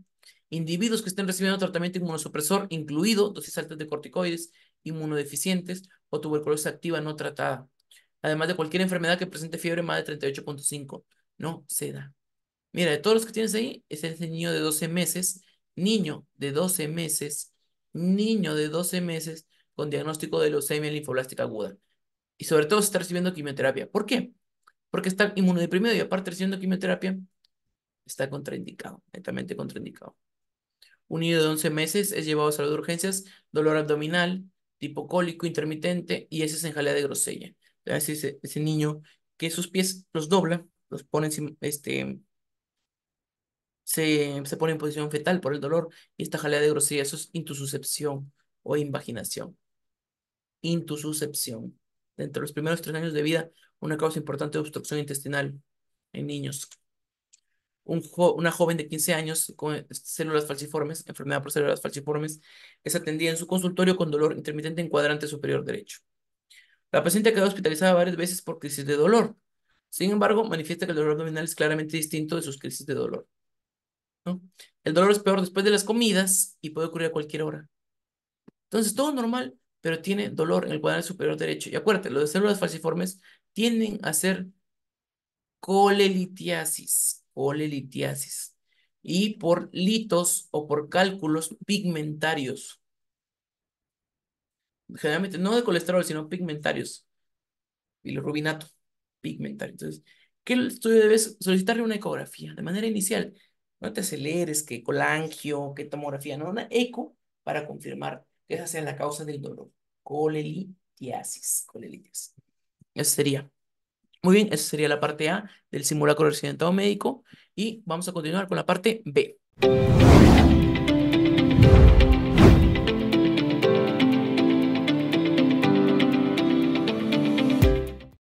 individuos que estén recibiendo tratamiento inmunosupresor, incluido dosis altas de corticoides, inmunodeficientes o tuberculosis activa no tratada, además de cualquier enfermedad que presente fiebre más de 38,5. No se da. Mira, de todos los que tienes ahí, es ese niño de 12 meses, niño de 12 meses, niño de 12 meses con diagnóstico de leucemia linfoblástica aguda. Y sobre todo se está recibiendo quimioterapia. ¿Por qué? Porque está inmunodeprimido y aparte recibiendo quimioterapia, está contraindicado, netamente contraindicado. Un niño de 11 meses es llevado a sala de urgencias, dolor abdominal, tipo cólico intermitente y ese es en jalea de grosella. Ese niño que sus pies los dobla, los pone se pone en posición fetal por el dolor y esta jalea de grosella, eso es intususcepción o invaginación. Intususcepción. Dentro de los primeros 3 años de vida, una causa importante de obstrucción intestinal en niños. Una joven de 15 años con células falciformes, enfermedad por células falciformes, es atendida en su consultorio con dolor intermitente en cuadrante superior derecho. La paciente ha quedado hospitalizada varias veces por crisis de dolor. Sin embargo, manifiesta que el dolor abdominal es claramente distinto de sus crisis de dolor, ¿no? El dolor es peor después de las comidas y puede ocurrir a cualquier hora. Entonces, todo normal, pero tiene dolor en el cuadrante superior derecho. Y acuérdate, los de células falciformes tienden a ser colelitiasis, colelitiasis, y por litos o por cálculos pigmentarios. Generalmente no de colesterol, sino pigmentarios, bilirrubinato pigmentario. Entonces, ¿qué estudio debes solicitarle? Una ecografía de manera inicial? No te aceleres, que colangio, que tomografía, no, una eco para confirmar que esa sea la causa del dolor. Colelitiasis, colelitiasis. Eso sería. Muy bien, esa sería la parte A del simulacro de accidentado médico y vamos a continuar con la parte B.